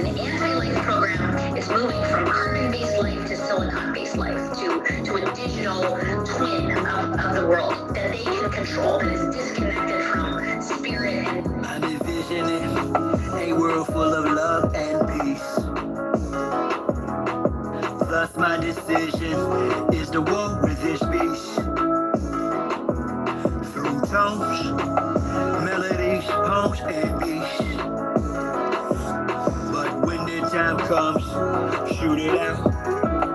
an anti-life program is moving from carbon-based life to silicon-based life, to a digital twin of the world that they can control, that is disconnected from spirit. I'm envisioning a world full of love and peace. Thus my decision is to walk with this beast. Through tones, melodies, poems, and beats. But when the time comes, shoot it out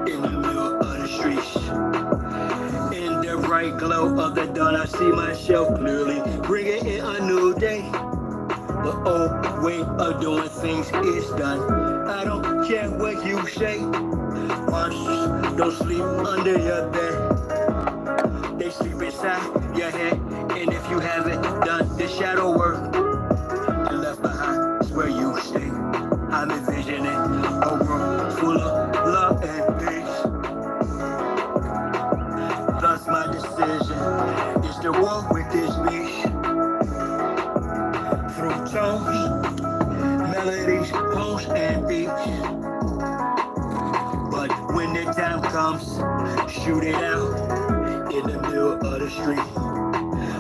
in the middle of the streets. In the bright glow of the dawn, I see myself clearly, bringing in a new day. The old way of doing things is done. I don't care what you say. Monsters don't sleep under your bed. They sleep inside your head. And if you haven't done the shadow work, you're left behind is where you stay. I'm envisioning a world full of love and peace. Thus my decision is to walk with this beast. Through tones, melodies, poems, and beats. But when the time comes, shoot it out in the middle of the street.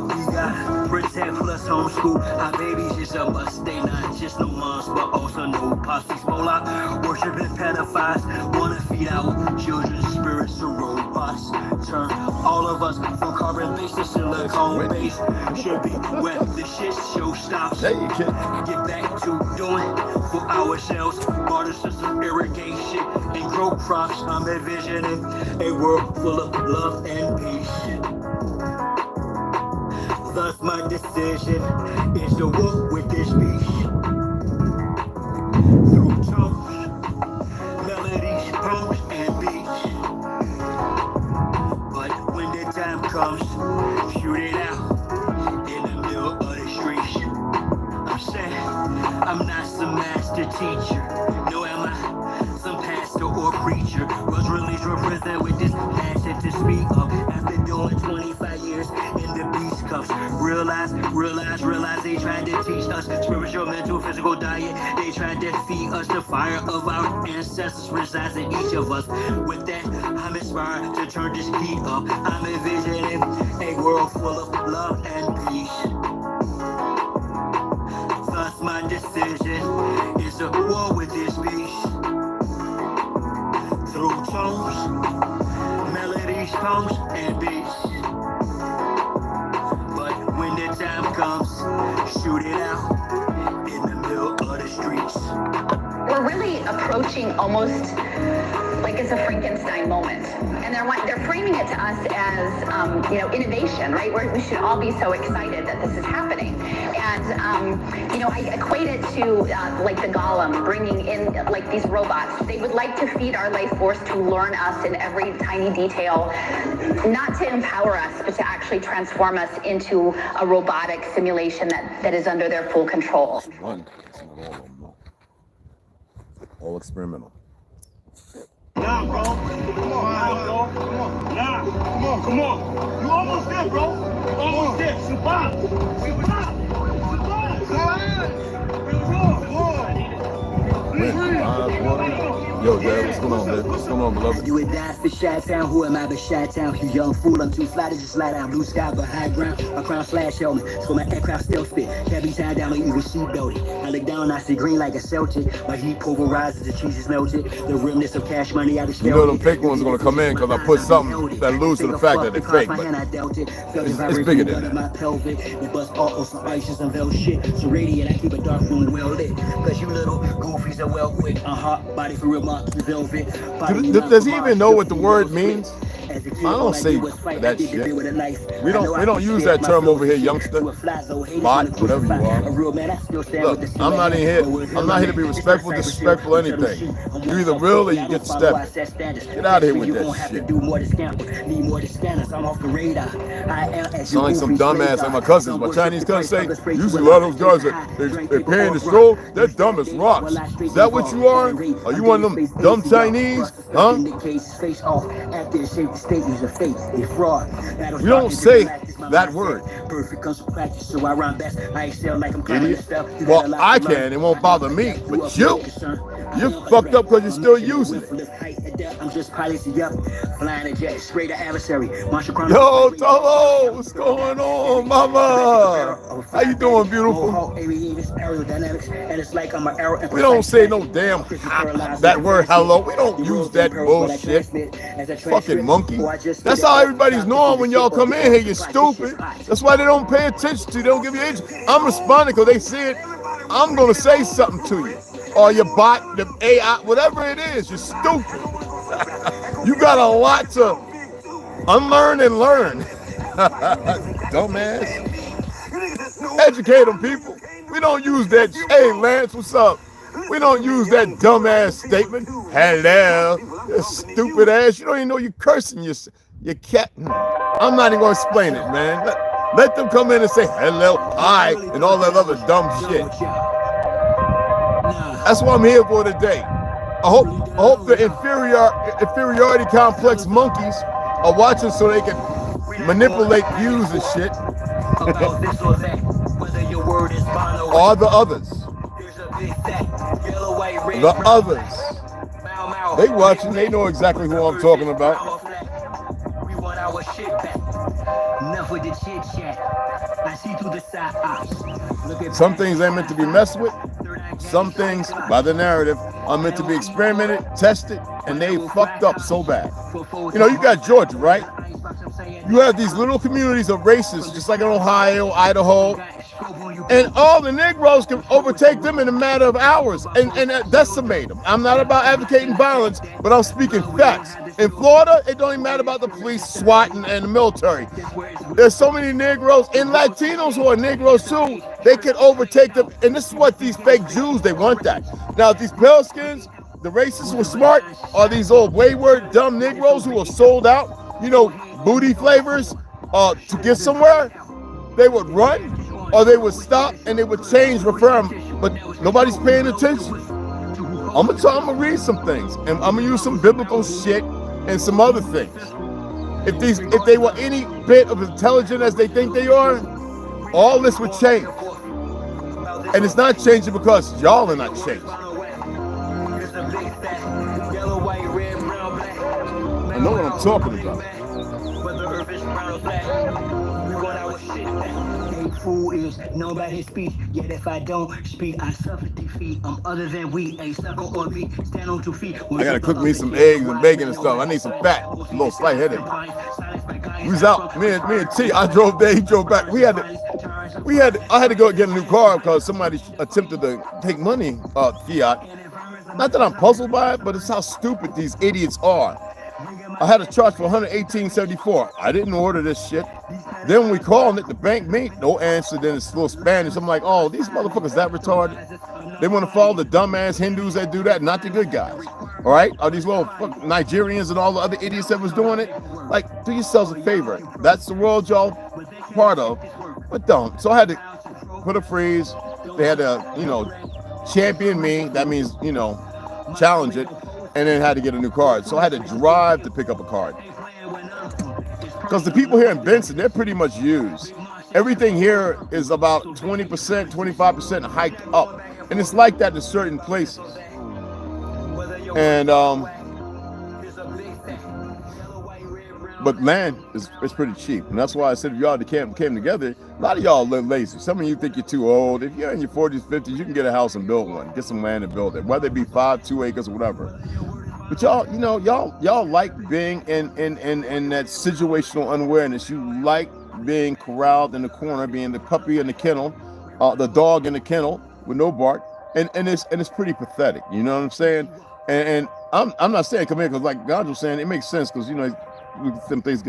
We got protect plus homeschool. Our babies is a must. They not just no moms, but also no pops. These Mola worshiping pedophiles wanna feed our children's spirits to robots. Turn all of us from carbon-based to silicone-based. Should be where the shit show stops. Get back to doing for ourselves. Water system irrigation and grow crops. I'm envisioning a world full of love and peace. Thus my decision is to walk with this beast. Through tones, melodies, poems, and beats. But when the time comes, shoot it out in the middle of the streets. I'm saying I'm not some master teacher. No, am I some pastor or preacher? Was released represent with this passion to speak of. After doing 25 years in the beast cuffs. Realize they tried to teach us spiritual, mental, physical diet. They tried to feed us the fire of our ancestors resides in each of us. With that, I'm inspired to turn this heat up. I'm envisioning a world full of love and peace. Thus my decision is to war with this beast. Through tones, melodies, poems, and beats. But when the time comes, shoot it out in the middle of the streets. We're really approaching almost like it's a Frankenstein moment. And they're framing it to us as, innovation, right? We should all be so excited that this is happening. And, I equate it to like the Golem, bringing in like these robots. They would like to feed our life force to learn us in every tiny detail, not to empower us, but to actually transform us into a robotic simulation that is under their full control. One, it's not all of them, no. All experimental. Nah, bro. Come on, bro. Come on. Nah, come on. You almost there, bro. Almost there. Survive. Survive. Yo, Dad, what's going on, man? What's going on, beloved? You would die for Chi-Town, who am I but Chi-Town? You young fool, I'm too fly to just slide down. Blue sky but high ground, a crown slash helmet. So my aircraft still spit, can't be tied down like Eagle seat belted. I look down, I see green like a Celtic. My heat pulverizes, the cheese is melted. The realness of cash money out of You know them fake ones are going to come in because I put something that alludes to the fact that they're fake, but it's bigger than that. My pelvic, it bust all some ices and veil shit. So radiant, I keep a dark room well lit. Cause you little goofies are well quick. A hot body for real, monkey velvet. Does he even know what the word means? I don't say that shit. We don't use that term over here, youngster. Bot, whatever you are. Look, I'm not here to be respectful, disrespectful, anything. You're either real or you get stepped. Get out of here with that shit. Sound like some dumbass like my cousins. My Chinese cousins say, usually a lot of those guys they're paying the stroll, they're dumb as rocks. Is that what you are? Are you one of them dumb Chinese? Huh? You don't say that word. Idiot. Well, I can. It won't bother me. But you? You're fucked up because you're still using it. I'm just policy up, flying a jet straight to adversary. Yo, Tolo, what's going on, mama? How you doing, beautiful? We don't say no damn that word hello. We don't use that bullshit. Fucking monkey. That's how everybody's knowing when y'all come in here. You're stupid. That's why they don't pay attention to you. They don't give you attention. I'm responding because they see it. I'm gonna say something to you. Or your bot, the AI, whatever it is, you're stupid. You got a lot to unlearn and learn. Dumbass. Educate them, people. We don't use that. Hey, Lance, what's up? We don't use that dumbass statement. Hello. You stupid ass. You don't even know you're cursing your cat. I'm not even going to explain it, man. Let them come in and say hello, hi, and all that other dumb shit. That's what I'm here for today. I hope the inferiority complex monkeys are watching so they can manipulate views and shit. Or the others. The others. They watching, they know exactly who I'm talking about. Some things ain't meant to be messed with. Some things, by the narrative, are meant to be experimented, tested, and they fucked up so bad. You know, you got Georgia, right? You have these little communities of races, just like in Ohio, Idaho, and all the Negroes can overtake them in a matter of hours and decimate them. I'm not about advocating violence, but I'm speaking facts. In Florida, it don't even matter about the police, SWAT, and the military. There's so many Negroes and Latinos who are Negroes too. They can overtake them, and this is what these fake Jews, they want that. Now, if these pale skins, the racists who are smart, are these old wayward, dumb Negroes who are sold out, you know, booty flavors, to get somewhere, they would run, or they would stop, and they would change, reform, but nobody's paying attention. I'm gonna read some things, and I'm gonna use some biblical shit and some other things. If they were any bit of intelligent as they think they are, all this would change. And it's not changing because y'all are not changing. I know what I'm talking about. Fool is known by his speech, yet if I don't speak, I suffer defeat. I'm other than we, a sucker on me, stand on 2 feet. I gotta cook me some eggs and bacon and stuff. I need some fat, a little slight headache. We was out, me and T, I drove there, he drove back. I had to go get a new car because somebody attempted to take money, fiat. Not that I'm puzzled by it, but it's how stupid these idiots are. I had a charge for $118.74. I didn't order this shit. Then when we called it, the bank made no answer. Then it's a little Spanish. I'm like, oh, these motherfuckers that retarded. They want to follow the dumbass Hindus that do that, not the good guys. All right? Are these little Nigerians and all the other idiots that was doing it? Like, do yourselves a favor. That's the world y'all part of, but don't. So I had to put a freeze. They had to, you know, champion me. That means, you know, challenge it. And then had to get a new card. So I had to drive to pick up a card. Because the people here in Benson, they're pretty much used. Everything here is about 20%, 25% hiked up. And it's like that in certain places. And, but land is pretty cheap. And that's why I said if y'all came together, a lot of y'all are lazy. Some of you think you're too old. If you're in your 40s, 50s, you can get a house and build one. Get some land and build it. Whether it be 5, 2 acres or whatever. But y'all, you know, y'all like being in that situational unawareness. You like being corralled in the corner, being the puppy in the kennel, the dog in the kennel with no bark. And it's pretty pathetic. You know what I'm saying? And I'm not saying come in because like God was saying, it makes sense because, you know, some things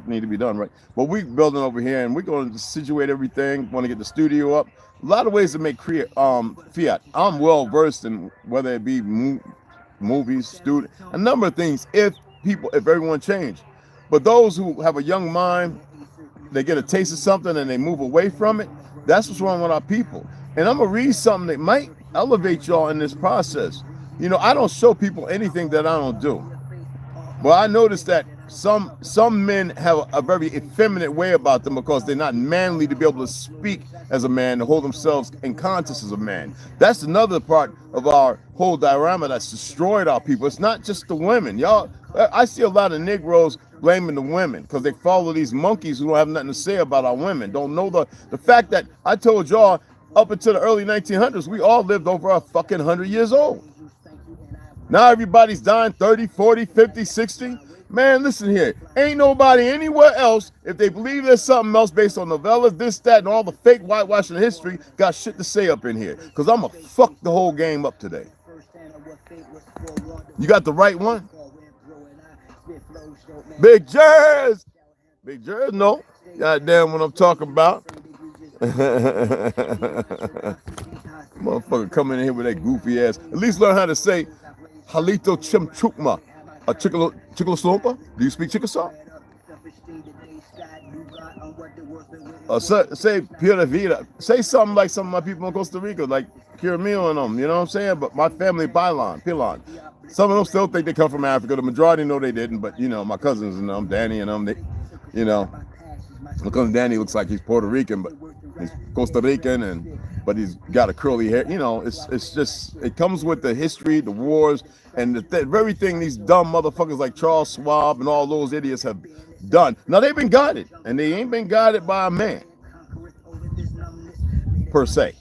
need to be done, right? But we're building over here and we're going to situate everything, want to get the studio up. A lot of ways to make fiat. I'm well versed in whether it be movies, a number of things if everyone changed. But those who have a young mind, they get a taste of something and they move away from it. That's what's wrong with our people. And I'm gonna read something that might elevate y'all in this process. You know, I don't show people anything that I don't do. But I noticed that some men have a very effeminate way about them because they're not manly to be able to speak as a man, to hold themselves in conscious as a man. That's another part of our whole diorama that's destroyed our people. It's not just the women. Y'all, I see a lot of Negroes blaming the women because they follow these monkeys who don't have nothing to say about our women. Don't know the fact that I told y'all up until the early 1900s, we all lived over a fucking 100 years old. Now everybody's dying 30, 40, 50, 60. Man, listen here. Ain't nobody anywhere else, if they believe there's something else based on novellas, this, that, and all the fake whitewashing history, got shit to say up in here. Because I'm going to fuck the whole game up today. You got the right one? Big Jazz! Big Jazz, no. Goddamn what I'm talking about. Motherfucker coming in here with that goofy ass. At least learn how to say Halito Chimchukma. A Chickasaw? Do you speak Chickasaw? Say Pura Vida. Say something like some of my people in Costa Rica, like Kiramil and them, you know what I'm saying? But my family, Pilon. Some of them still think they come from Africa. The majority know they didn't, but you know, my cousins and them, Danny and them, they, you know, because Danny looks like he's Puerto Rican, but he's Costa Rican, but he's got a curly hair. You know, it's just, it comes with the history, the wars, and the very thing these dumb motherfuckers like Charles Schwab and all those idiots have done. Now they've been guided, and they ain't been guided by a man, per se.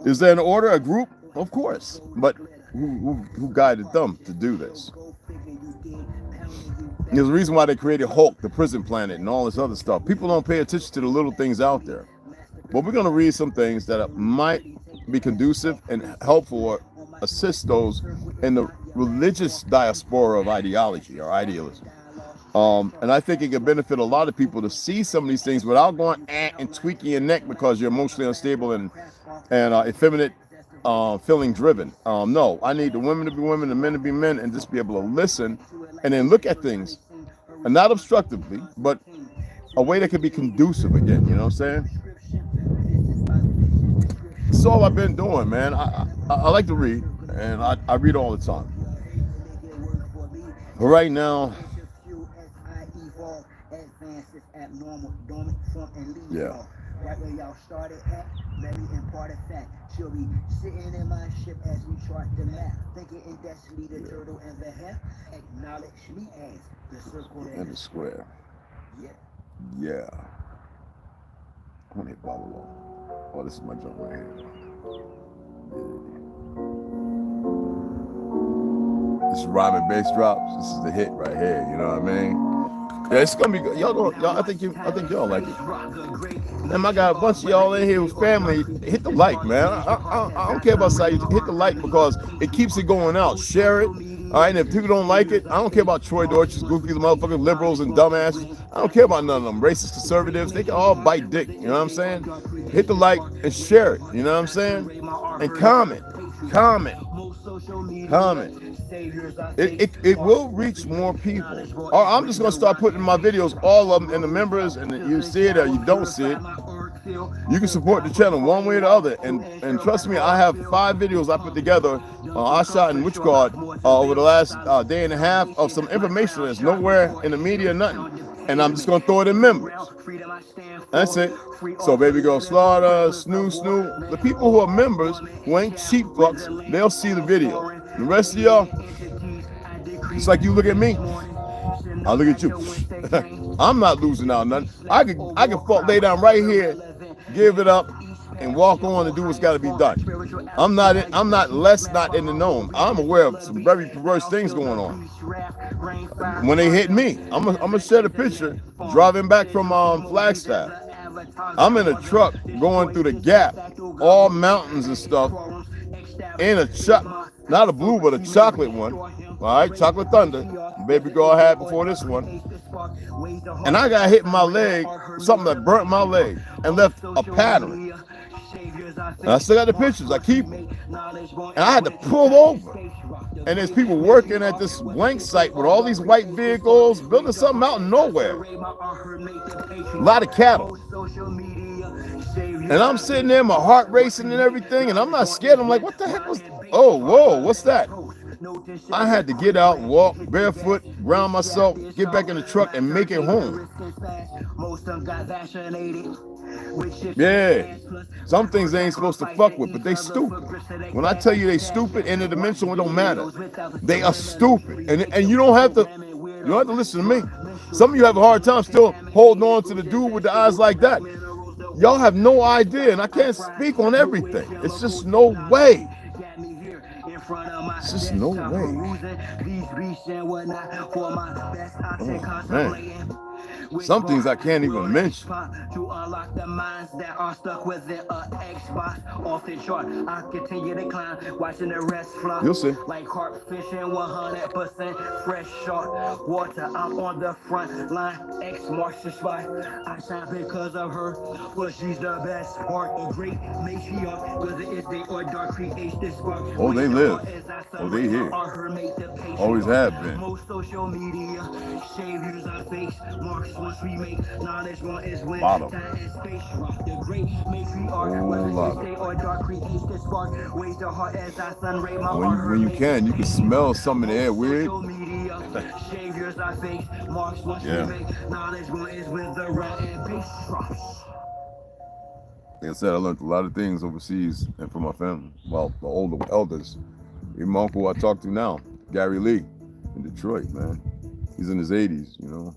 Is there an order, a group? Of course, but who guided them to do this? There's a reason why they created Hulk, the prison planet, and all this other stuff. People don't pay attention to the little things out there. But we're going to read some things that might be conducive and helpful or assist those in the religious diaspora of ideology or idealism. And I think it could benefit a lot of people to see some of these things without going and tweaking your neck because you're emotionally unstable and effeminate, feeling driven. No, I need the women to be women, the men to be men, and just be able to listen and then look at things, and not obstructively, but a way that could be conducive again. You know what I'm saying? That's all I've been doing, man. I like to read, and I read all the time. But right now, yeah. Right where y'all started at, very important fact. She'll be sitting in my ship as we chart the map. Thinking in destiny, the turtle and the hare. Acknowledge me as the circle and the square. Yeah. Yeah. Honey bottle. Oh, this is my jump right here. Yeah. This rhyming bass drops. This is the hit right here. You know what I mean? Yeah, it's gonna be good. Y'all, I think y'all like it. And I got a bunch of y'all in here with family. Hit the like, man. I don't care about size. Hit the like because it keeps it going out. Share it. All right, and if people don't like it, I don't care about Troy Deutsch's goofy motherfucking liberals and dumbasses. I don't care about none of them. Racist conservatives, they can all bite dick. You know what I'm saying? Hit the like and share it. You know what I'm saying? And comment. It will reach more people. Or I'm just gonna start putting in my videos, all of them, in the members, and you see it or you don't see it. You can support the channel one way or the other, and trust me, I have 5 videos I put together. I shot in WitchCard over the last day and a half of some information that's nowhere in the media, nothing. And I'm just gonna throw it in members. That's it. So baby girl slaughter, snoo. The people who are members, who ain't cheap fucks, they'll see the video. The rest of y'all, it's like you look at me, I look at you. I'm not losing out nothing. I can fuck lay down right here, give it up, and walk on and do what's got to be done. I'm not in the known. I'm aware of some very perverse things going on. When they hit me, I'm gonna share the picture driving back from Flagstaff. I'm in a truck going through the Gap, all mountains and stuff, in a not a blue, but a chocolate one. All right, Chocolate Thunder. Baby girl I had before this one. And I got hit in my leg, something that burnt my leg and left a pattern. And I still got the pictures. I keep them. And I had to pull over. And there's people working at this blank site with all these white vehicles, building something out in nowhere. A lot of cattle. And I'm sitting there, my heart racing and everything, and I'm not scared. I'm like, what the heck was, oh, whoa, what's that? I had to get out, walk barefoot, ground myself, get back in the truck, and make it home. Yeah, some things they ain't supposed to fuck with, but they stupid. When I tell you they stupid, interdimensional, it don't matter. They are stupid, and you don't have to listen to me. Some of you have a hard time still holding on to the dude with the eyes like that. Y'all have no idea, and I can't speak on everything. It's just no way. It's just no way. Oh, man. Some things I can't even mention. To unlock the minds that are stuck within a Xbox off the chart. I continue to climb, watching the rest fly. You'll see. Like carp fishing, 100% fresh shark water. I'm on the front line. X marks the spot. I shine because of her, but she's the best part. A great matriarch, whether it's day or dark, creates this spark. Oh, they live. Oh, they here. Always have been. Most social media saviors are fakes. Marks once we make knowledge one is when Bottom. time and space rock the great matriarch, whether it's day or dark, creates this spark. Ways the heart as I sun ray my heart. When you can smell something in the air weird. Social media saviors are fakes. Marks once we make knowledge one is when the run and pace drops. Like I said, I learned a lot of things overseas and from my family. Well, the older elders. Even my uncle I talk to now, Gary Lee, in Detroit, man. He's in his 80s, you know.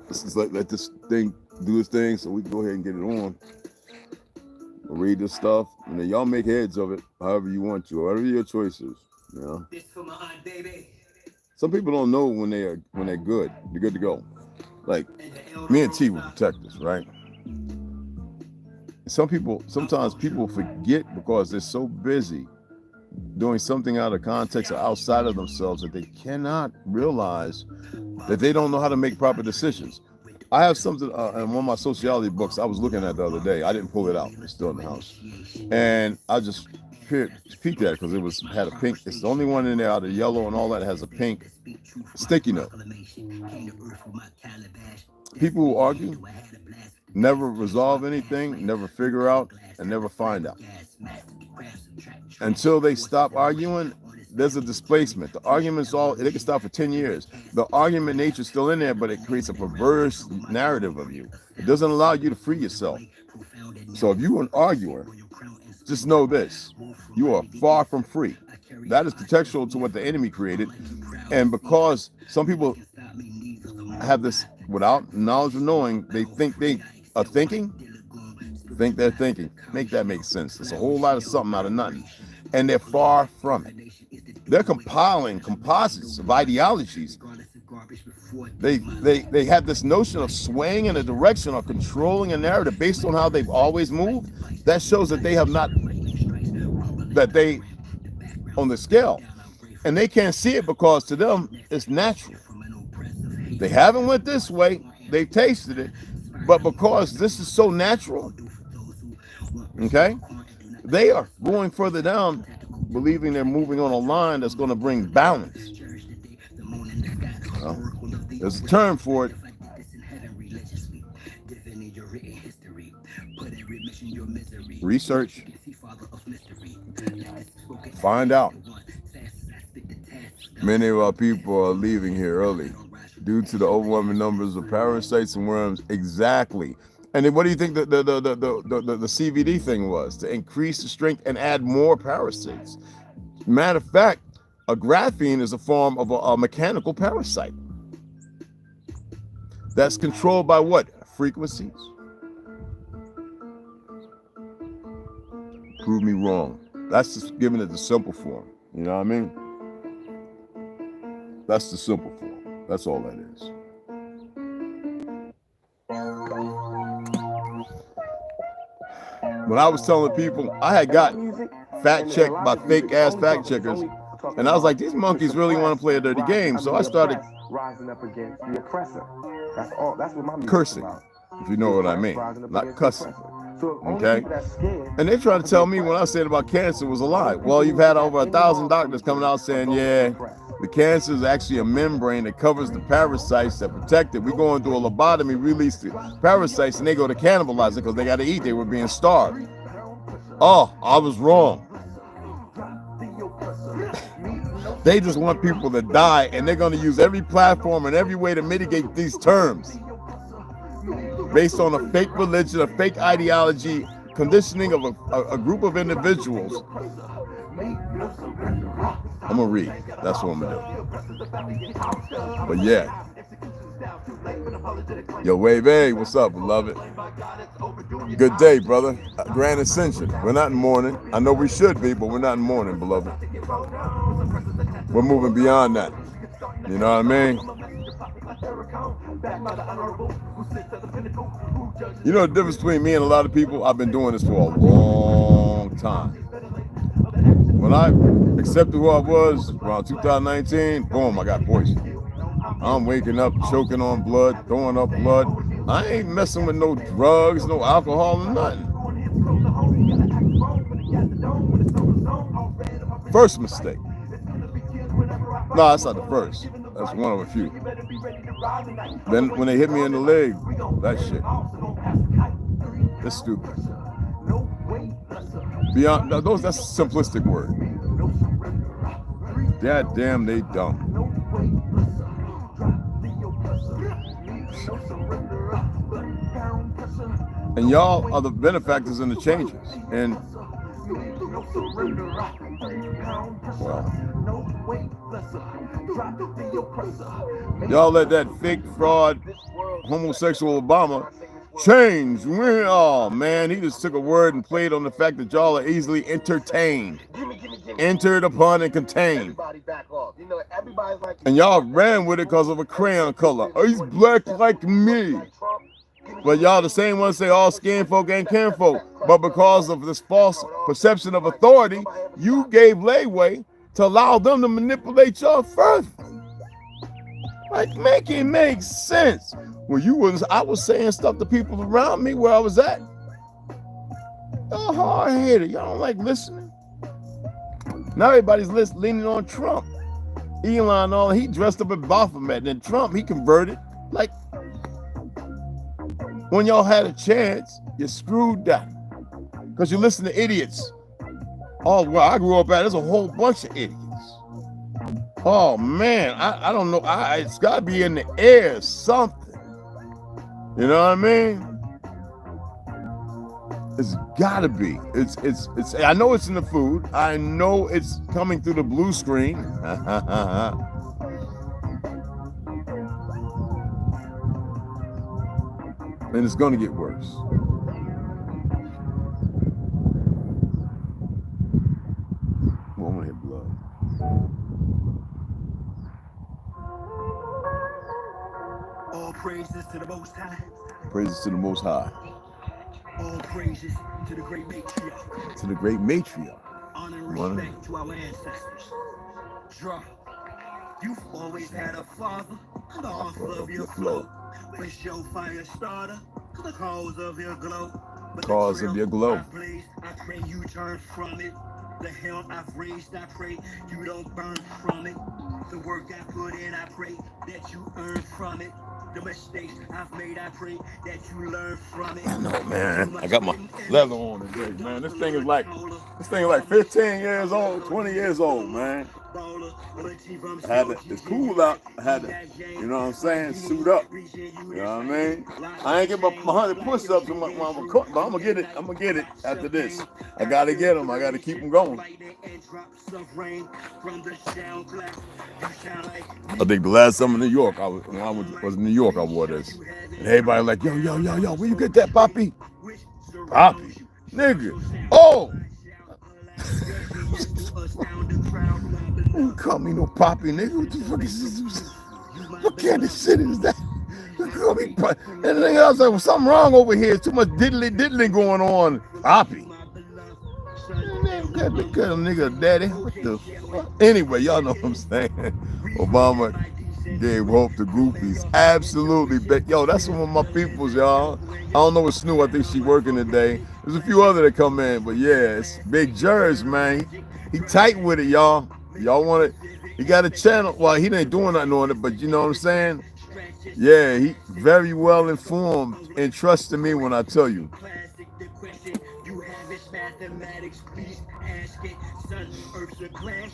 This is like, let this thing do its thing so we can go ahead and get it on. We'll read this stuff, and then y'all make heads of it however you want to, whatever your choices, you know. This for my aunt, baby. Some people don't know when they're good. They're good to go. Like me and T were protectors, right? Sometimes people forget because they're so busy doing something out of context or outside of themselves that they cannot realize that they don't know how to make proper decisions. I have something in one of my sociology books I was looking at the other day. I didn't pull it out. It's still in the house. And I just peeked at it because it had a pink. It's the only one in there out of yellow and all that has a pink sticky note. People who argue never resolve anything, never figure out, and never find out. Until they stop arguing, there's a displacement. The argument's they can stop for 10 years. The argument nature's still in there, but it creates a perverse narrative of you. It doesn't allow you to free yourself. So if you're an arguer, just know this: you are far from free. That is contextual to what the enemy created. And because some people have this without knowledge of knowing, they think they are thinking, think they're thinking. Make that make sense. It's a whole lot of something out of nothing. And they're far from it. They're compiling composites of ideologies. They have this notion of swaying in a direction or controlling a narrative based on how they've always moved. That shows that they have not, on the scale. And they can't see it because to them, it's natural. They haven't went this way. They've tasted it. But because this is so natural, okay, they are going further down, believing they're moving on a line that's going to bring balance. There's a term for it. Research. Find out. Many of our people are leaving here early due to the overwhelming numbers of parasites and worms. Exactly. And then what do you think the CVD thing was? To increase the strength and add more parasites. Matter of fact, a graphene is a form of a mechanical parasite. That's controlled by what? Frequencies. Prove me wrong. That's just giving it the simple form. You know what I mean? That's the simple form. That's all that is. When I was telling people, I had got fact-checked by fake-ass fact-checkers, and I was like, these monkeys really want to play a dirty game, so I started rising up against the oppressor. That's all. That's what my music's cursing, about. if you know what I mean, not cussing. So Okay? And they tried to tell me when I said about cancer was a lie. Well, you've had over 1,000 doctors coming out saying, yeah, The cancer is actually a membrane that covers the parasites that protect it. We go into a lobotomy, release the parasites, and they go to cannibalize it because they got to eat. They were being starved. Oh, I was wrong. They just want people to die, and they're going to use every platform and every way to mitigate these terms based on a fake religion, a fake ideology, conditioning of a group of individuals. I'm gonna read. That's what I'm gonna do. But yeah. Yo, Wave A, what's up, beloved? Good day, brother. Grand Ascension. We're not in mourning. I know we should be, but we're not in mourning, beloved. We're moving beyond that. You know what I mean? You know the difference between me and a lot of people? I've been doing this for a long time. When I accepted who I was around 2019, boom, I got poisoned. I'm waking up, choking on blood, throwing up blood. I ain't messing with no drugs, no alcohol, or nothing. First mistake. No, that's not the first. That's one of a few. Then when they hit me in the leg, that shit. That's stupid. Beyond that's a simplistic word. God damn, they dumb. And y'all are the benefactors in the changes. And well, y'all let that fake fraud homosexual Obama change. Oh man, he just took a word and played on the fact that y'all are easily entertained, entered upon and contained. And y'all ran with it because of a crayon color. Oh, he's black like me. But y'all the same ones say all skin folk ain't kinfolk. But because of this false perception of authority, you gave leeway to allow them to manipulate y'all further. Like, make it make sense. When I was saying stuff to people around me where I was at. Y'all hard-headed. Y'all don't like listening. Now everybody's leaning on Trump. Elon, he dressed up at Baphomet. Then Trump, he converted. Like, when y'all had a chance, you screwed that. Because you listen to idiots. Oh, well, I grew up there's a whole bunch of idiots. Oh, man, I don't know. It's got to be in the air, something. You know what I mean? It's got to be. It's. I know it's in the food. I know it's coming through the blue screen. And it's going to get worse. Well, I'm going to hit blood. All praises to the Most High. Praises to the Most High. All praises to the great matriarch. To the great matriarch. Honor and respect to our ancestors. Jah, you've always had a father, the author of your flow. Was your fire starter, the cause of your glow. But cause of your glow. I pray you turn from it. The hell I've raised, I pray you don't burn from it. The work I put in, I pray that you earn from it. The mistakes I've made, I pray that you learn from it. I know, man. I got my leather on today, man. This thing is like 15 years old, 20 years old, man. I had to, it's cool out. I had to, you know what I'm saying, suit up. You know what I mean? I ain't get my 100 push-ups, but I'm gonna get it. I'm gonna get it after this. I gotta get them. I gotta keep them going. I think the last summer in New York, when I was in New York, I wore this. And everybody like, yo, where you get that, Poppy? Poppy? Nigga. Oh! Don't call me no Poppy, nigga. What the fuck is this? What kind of shit is that? Call me Poppy. And then I was like, well, something wrong over here. Too much diddly going on. Poppy. Good nigga, daddy. What the fuck? Anyway, y'all know what I'm saying. Obama gave hope to groupies. Absolutely. Yo, that's one of my peoples, y'all. I don't know what Snoo. I think she working today. There's a few other that come in, but yeah, it's Big Jers, man. He tight with it, y'all. Y'all want it? He got a channel. Well, he ain't doing nothing on it, but you know what I'm saying? Yeah, he very well informed, and trust in me when I tell you.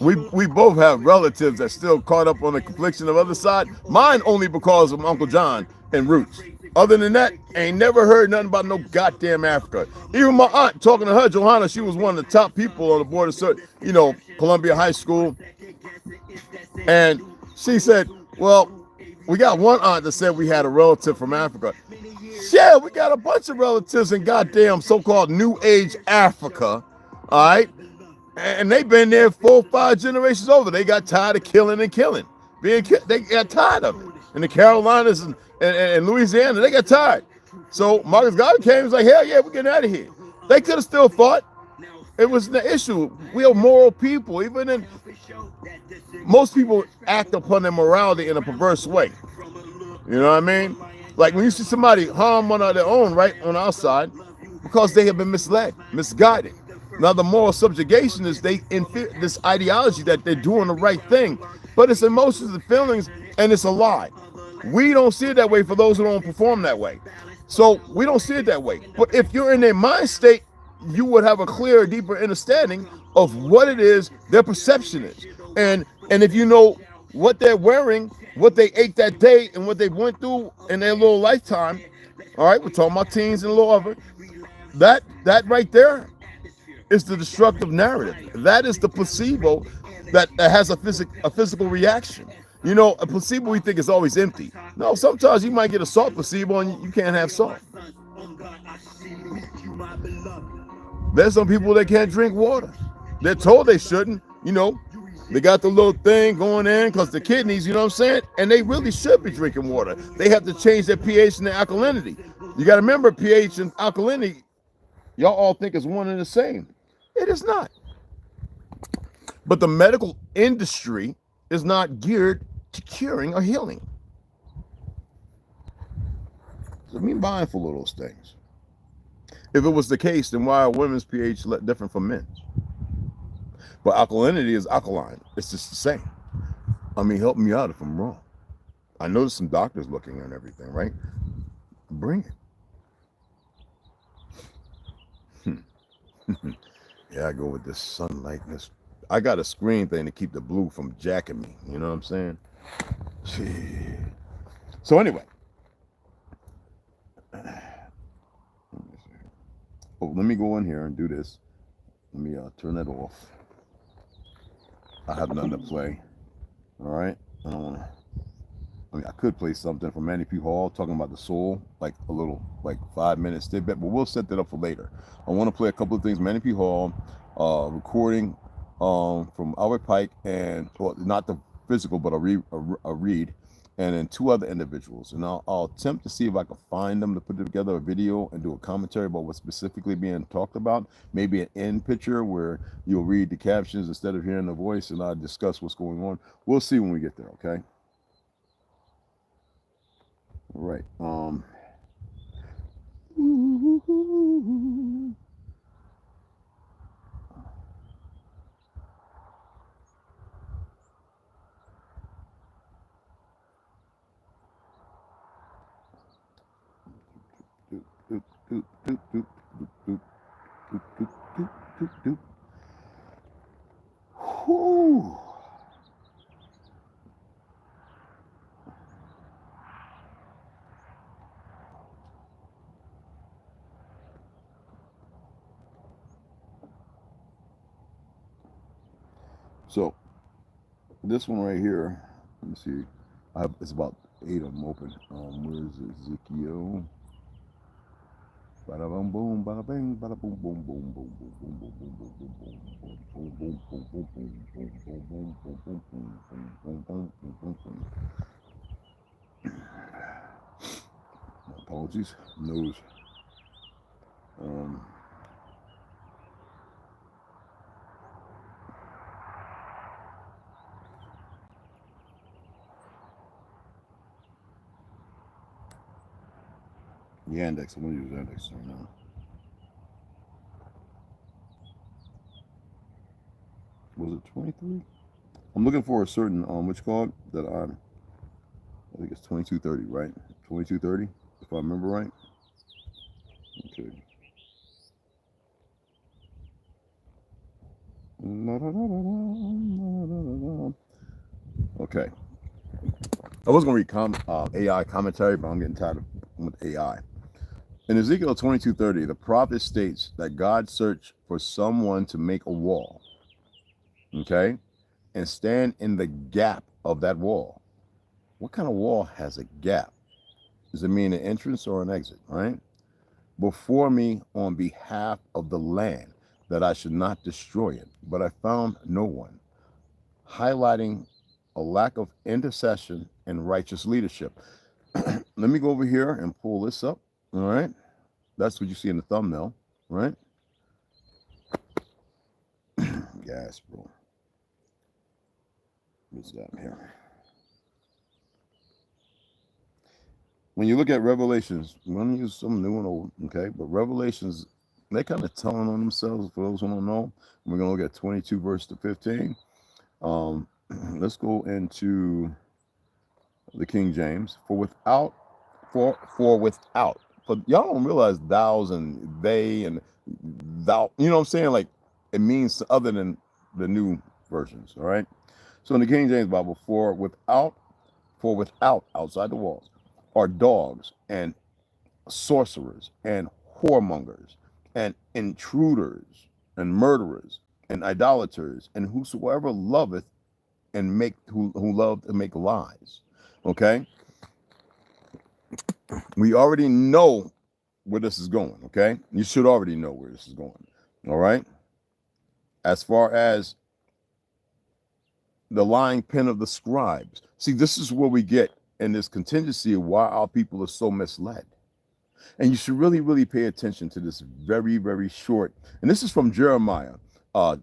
We both have relatives that still caught up on the confliction of the other side. Mine only because of Uncle John and Roots. Other than that, ain't never heard nothing about no goddamn Africa. Even my aunt, talking to her, Johanna, she was one of the top people on the board of, you know, Columbia High School. And she said, well, we got one aunt that said we had a relative from Africa. Yeah, we got a bunch of relatives in goddamn so-called New Age Africa, all right? And they've been there 4 or 5 generations over. They got tired of killing and killing. They got tired of it. In the Carolinas and Louisiana, they got tired. So Marcus Garvey came and was like, hell yeah, we're getting out of here. They could have still fought. It was the issue. We are moral people. Even in most people act upon their morality in a perverse way. You know what I mean? Like when you see somebody harm one of their own, right, on our side, because they have been misled, misguided. Now the moral subjugation is this ideology that they're doing the right thing, but it's emotions and feelings, and it's a lie. We don't see it that way for those who don't perform that way. So we don't see it that way. But if you're in their mind state, you would have a clearer, deeper understanding of what it is their perception is. And if you know what they're wearing, what they ate that day, and what they went through in their little lifetime, all right, we're talking about teens and low of it, that right there is the destructive narrative. That is the placebo that has a physical reaction. You know, a placebo we think is always empty. No, sometimes you might get a salt placebo and you can't have salt. There's some people that can't drink water. They're told they shouldn't, you know. They got the little thing going in because the kidneys, you know what I'm saying? And they really should be drinking water. They have to change their pH and their alkalinity. You got to remember pH and alkalinity, y'all all think is one and the same. It is not. But the medical industry is not geared to curing or healing. So be mindful of those things. If it was the case, then why are women's pH different from men's? But alkalinity is alkaline. It's just the same. I mean, help me out if I'm wrong. I know there's some doctors looking and everything, right? Bring it. Yeah, I go with this sunlight. I got a screen thing to keep the blue from jacking me. You know what I'm saying? Gee. So anyway. Oh, let me go in here and do this. Let me turn that off. I have nothing to play. All right. I don't want to. I mean, I could play something from Manny P. Hall talking about the soul, like a little, like 5-minute snippet, but we'll set that up for later. I want to play a couple of things. Manny P. Hall, recording from Albert Pike, and well, not the physical, but a read, and then 2 other individuals. And I'll attempt to see if I can find them to put together a video and do a commentary about what's specifically being talked about. Maybe an end picture where you'll read the captions instead of hearing the voice, and I'll discuss what's going on. We'll see when we get there, okay? All right. Whew. So this one right here, let me see. It's about 8 of them open. Where is it? Ezekiel. Bada boom boom, bada bing, bada boom boom boom boom boom boom boom boom boom boom boom boom boom boom boom boom boom boom. Apologies, nose. Yandex, I'm gonna use Yandex right now. Was it 23? I'm looking for a certain what you call it that I think it's 2230, right? 2230, if I remember right. Okay. Okay. I was going to read AI commentary, but I'm getting tired of with AI. In Ezekiel 22:30, the prophet states that God searched for someone to make a wall, okay, and stand in the gap of that wall. What kind of wall has a gap? Does it mean an entrance or an exit, right? Before me on behalf of the land, that I should not destroy it, but I found no one, highlighting a lack of intercession and righteous leadership. Let me go over here and pull this up. All right. That's what you see in the thumbnail, right? Gas, bro. What's that here? When you look at Revelations, I'm going to use some new and old, okay? But Revelations, they kind of telling on themselves, for those who don't know. We're going to look at 22 verse to 15. Let's go into the King James. For without, but y'all don't realize thous and they and thou, you know what I'm saying? Like it means other than the new versions, all right? So in the King James Bible, for without, outside the walls, are dogs and sorcerers and whoremongers and intruders and murderers and idolaters and whosoever loveth and who love to make lies. Okay, we already know where this is going. Okay, you should already know where this is going. All right, as far as the lying pen of the scribes, see, this is where we get in this contingency of why our people are so misled. And you should really, really pay attention to this very, very short. And this is from Jeremiah,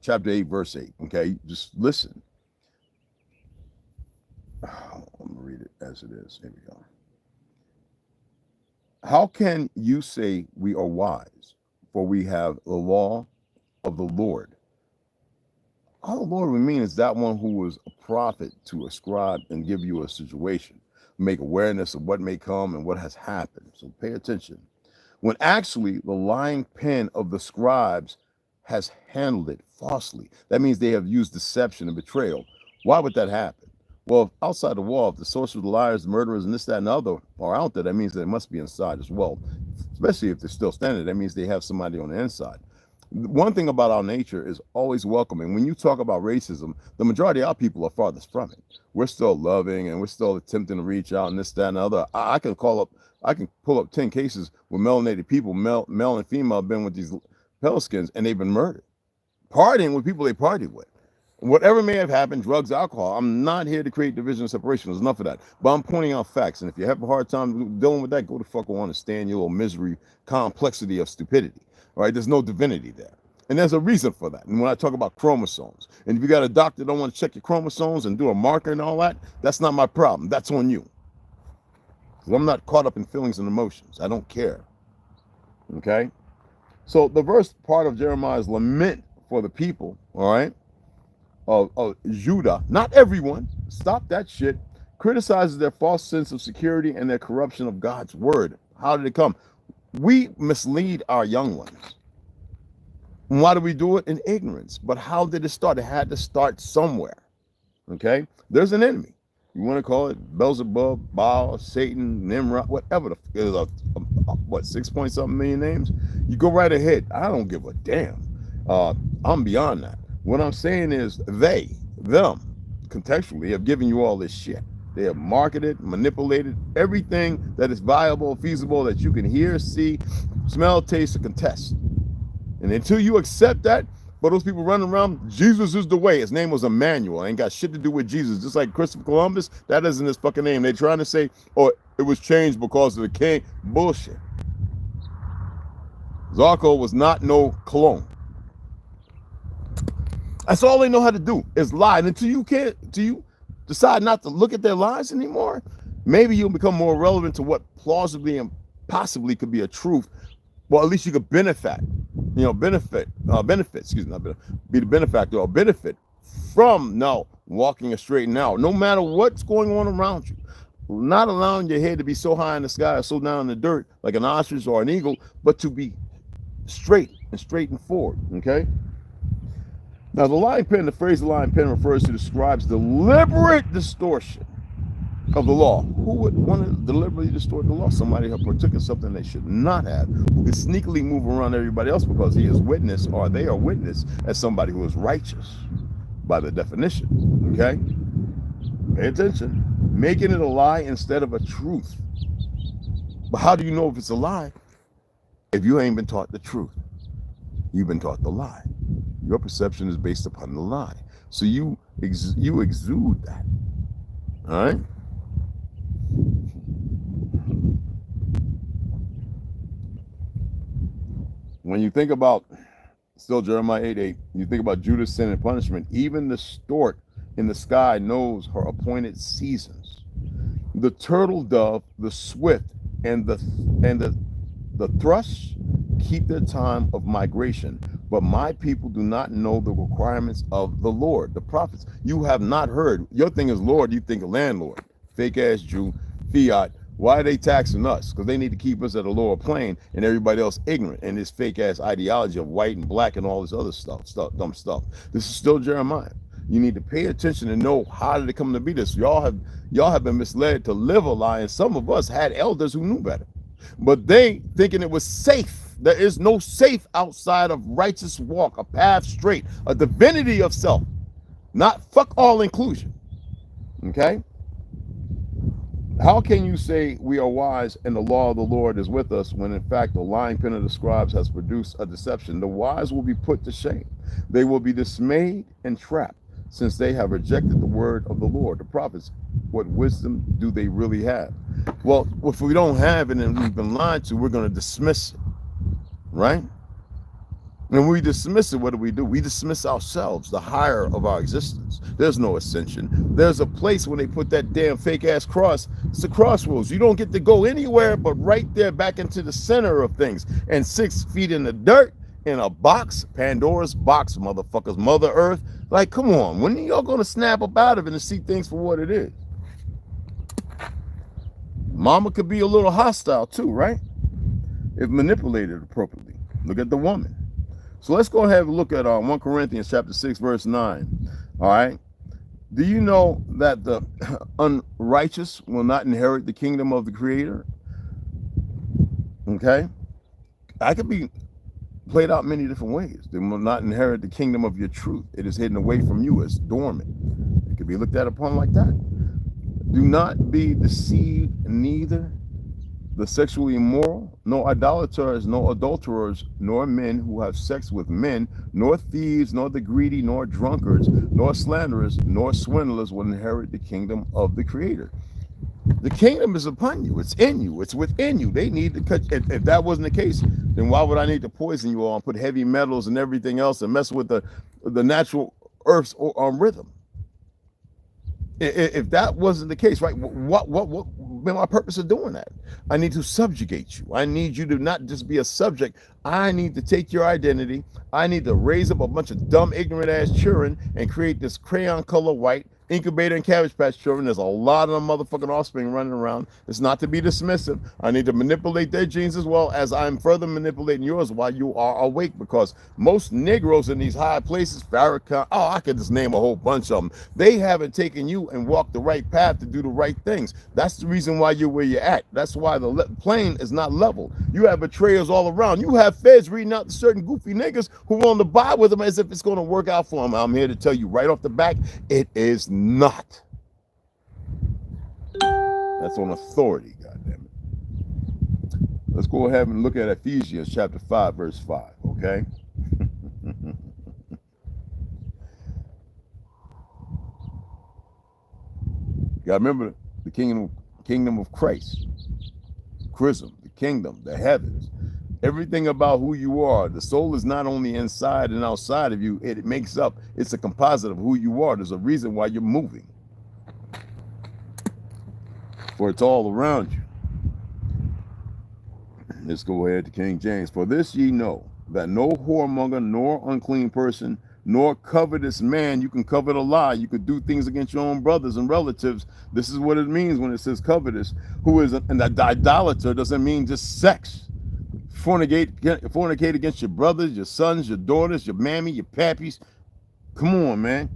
chapter 8, verse 8. Okay, just listen. I'm going to read it as it is. Here we go. How can you say we are wise, for we have the law of the Lord? All the Lord would mean is that one who was a prophet to ascribe and give you a situation, make awareness of what may come and what has happened. So pay attention. When actually the lying pen of the scribes has handled it falsely. That means they have used deception and betrayal. Why would that happen? Well, outside the wall, if the sorcerers, the liars, the murderers, and this, that, and the other are out there, that means they must be inside as well. Especially if they're still standing, that means they have somebody on the inside. One thing about our nature is always welcoming. When you talk about racism, the majority of our people are farthest from it. We're still loving and we're still attempting to reach out and this, that, and the other. I can pull up 10 cases where melanated people, male and female, have been with these pale skins and they've been murdered. Partying with people they partied with. Whatever may have happened, drugs, alcohol, I'm not here to create division and separation. There's enough of that. But I'm pointing out facts. And if you have a hard time dealing with that, go the fuck on and stay in your little misery, complexity of stupidity. All right, there's no divinity there. And there's a reason for that. And when I talk about chromosomes, and if you got a doctor that don't want to check your chromosomes and do a marker and all that, that's not my problem. That's on you. Because I'm not caught up in feelings and emotions. I don't care. Okay? So the verse part of Jeremiah's lament for the people, all right, of Judah, not everyone, stop that shit, criticizes their false sense of security and their corruption of God's word. How did it come? We mislead our young ones. Why do we do it? In ignorance. But how did it start? It had to start somewhere. Okay? There's an enemy. You want to call it Beelzebub, Baal, Satan, Nimrod, whatever. What, 6 point something million names? You go right ahead. I don't give a damn. I'm beyond that. What I'm saying is them, contextually, have given you all this shit. They have marketed, manipulated everything that is viable, feasible, that you can hear, see, smell, taste, or contest. And until you accept that, for those people running around, Jesus is the way. His name was Emmanuel. Ain't got shit to do with Jesus. Just like Christopher Columbus, that isn't his fucking name. They're trying to say, oh, it was changed because of the king. Bullshit. Zarko was not no clone. That's all they know how to do is lie. And until you decide not to look at their lies anymore, be more relevant to what plausibly and possibly could be a truth. Well, at least you could be the benefactor or benefit from now walking a straight and narrow, no matter what's going on around you. Not allowing your head to be so high in the sky or so down in the dirt like an ostrich or an eagle, but to be straight and forward. Okay. Now, the phrase the lying pen refers to describes deliberate distortion of the law. Who would want to deliberately distort the law? Somebody who partook in something they should not have, who could sneakily move around everybody else because he is witness, or they are witness as somebody who is righteous by the definition. Okay? Pay attention. Making it a lie instead of a truth. But how do you know if it's a lie? If you ain't been taught the truth, you've been taught the lie. Your perception is based upon the lie. So you exude that. All right? When you think about, still Jeremiah 8:8, you think about Judah's sin and punishment, even the stork in the sky knows her appointed seasons. The turtle dove, the swift, and the thrush keep their time of migration, but my people do not know the requirements of the Lord. The prophets, you have not heard. Your thing is Lord, you think of landlord. Fake ass Jew, fiat. Why are they taxing us? Because they need to keep us at a lower plane and everybody else ignorant in this fake ass ideology of white and black and all this other dumb stuff. This is still Jeremiah. You need to pay attention and know how did it come to be this. Y'all have been misled to live a lie, and some of us had elders who knew better. But they thinking it was safe. There is no safe outside of righteous walk, a path straight, a divinity of self, not fuck all inclusion. Okay? How can you say we are wise and the law of the Lord is with us when in fact the lying pen of the scribes has produced a deception? The wise will be put to shame. They will be dismayed and trapped since they have rejected the word of the Lord. The prophets, what wisdom do they really have? Well, if we don't have it and we've been lied to, we're going to dismiss it, right? And when we dismiss it, what do? We dismiss ourselves, the higher of our existence. There's no ascension. There's a place when they put that damn fake ass cross. It's the crossroads. You don't get to go anywhere but right there back into the center of things. And 6 feet in the dirt, in a box, Pandora's box, motherfuckers, Mother Earth. Like, come on. When are y'all going to snap up out of it and see things for what it is? Mama could be a little hostile too, right? If manipulated appropriately. Look at the woman. So let's go ahead and look at 1 Corinthians chapter 6, verse 9. All right. Do you know that the unrighteous will not inherit the kingdom of the Creator? Okay. I could be played out many different ways. They will not inherit the kingdom of your truth. It is hidden away from you. It's dormant. It could be looked at upon like that. Do not be deceived, neither the sexually immoral, nor idolaters, nor adulterers, nor men who have sex with men, nor thieves, nor the greedy, nor drunkards, nor slanderers, nor swindlers will inherit the kingdom of the Creator. The kingdom is upon you. It's in you. It's within you. They need to cut. If that wasn't the case, then why would I need to poison you all and put heavy metals and everything else and mess with the natural earth's rhythm? If that wasn't the case, right? What my purpose of doing that? I need to subjugate you. I need you to not just be a subject. I need to take your identity. I need to raise up a bunch of dumb, ignorant ass children and create this crayon color white incubator and cabbage patch children. There's a lot of them motherfucking offspring running around. It's not to be dismissive. I need to manipulate their genes as well as I'm further manipulating yours while you are awake, because most Negroes in these high places, Farrakhan, I could just name a whole bunch of them. They haven't taken you and walked the right path to do the right things. That's the reason why you're where you're at. That's why the plane is not level. You have betrayers all around. You have feds reading out to certain goofy niggas who want to buy with them as if it's going to work out for them. I'm here to tell you right off the back, it is not. That's on authority, goddammit. Let's go ahead and look at Ephesians chapter 5, verse 5, okay? You gotta remember the kingdom of Christ, chrism, the kingdom, the heavens, everything about who you are. The soul is not only inside and outside of you, it makes up, it's a composite of who you are. There's a reason why you're moving, for it's all around you. Let's go ahead to King James. For this ye know, that no whoremonger, nor unclean person, nor covetous man. You can covet a lie. You could do things against your own brothers and relatives. This is what it means when it says covetous. Who is an idolater doesn't mean just sex. Fornicate against your brothers, your sons, your daughters, your mammy, your pappies. Come on, man.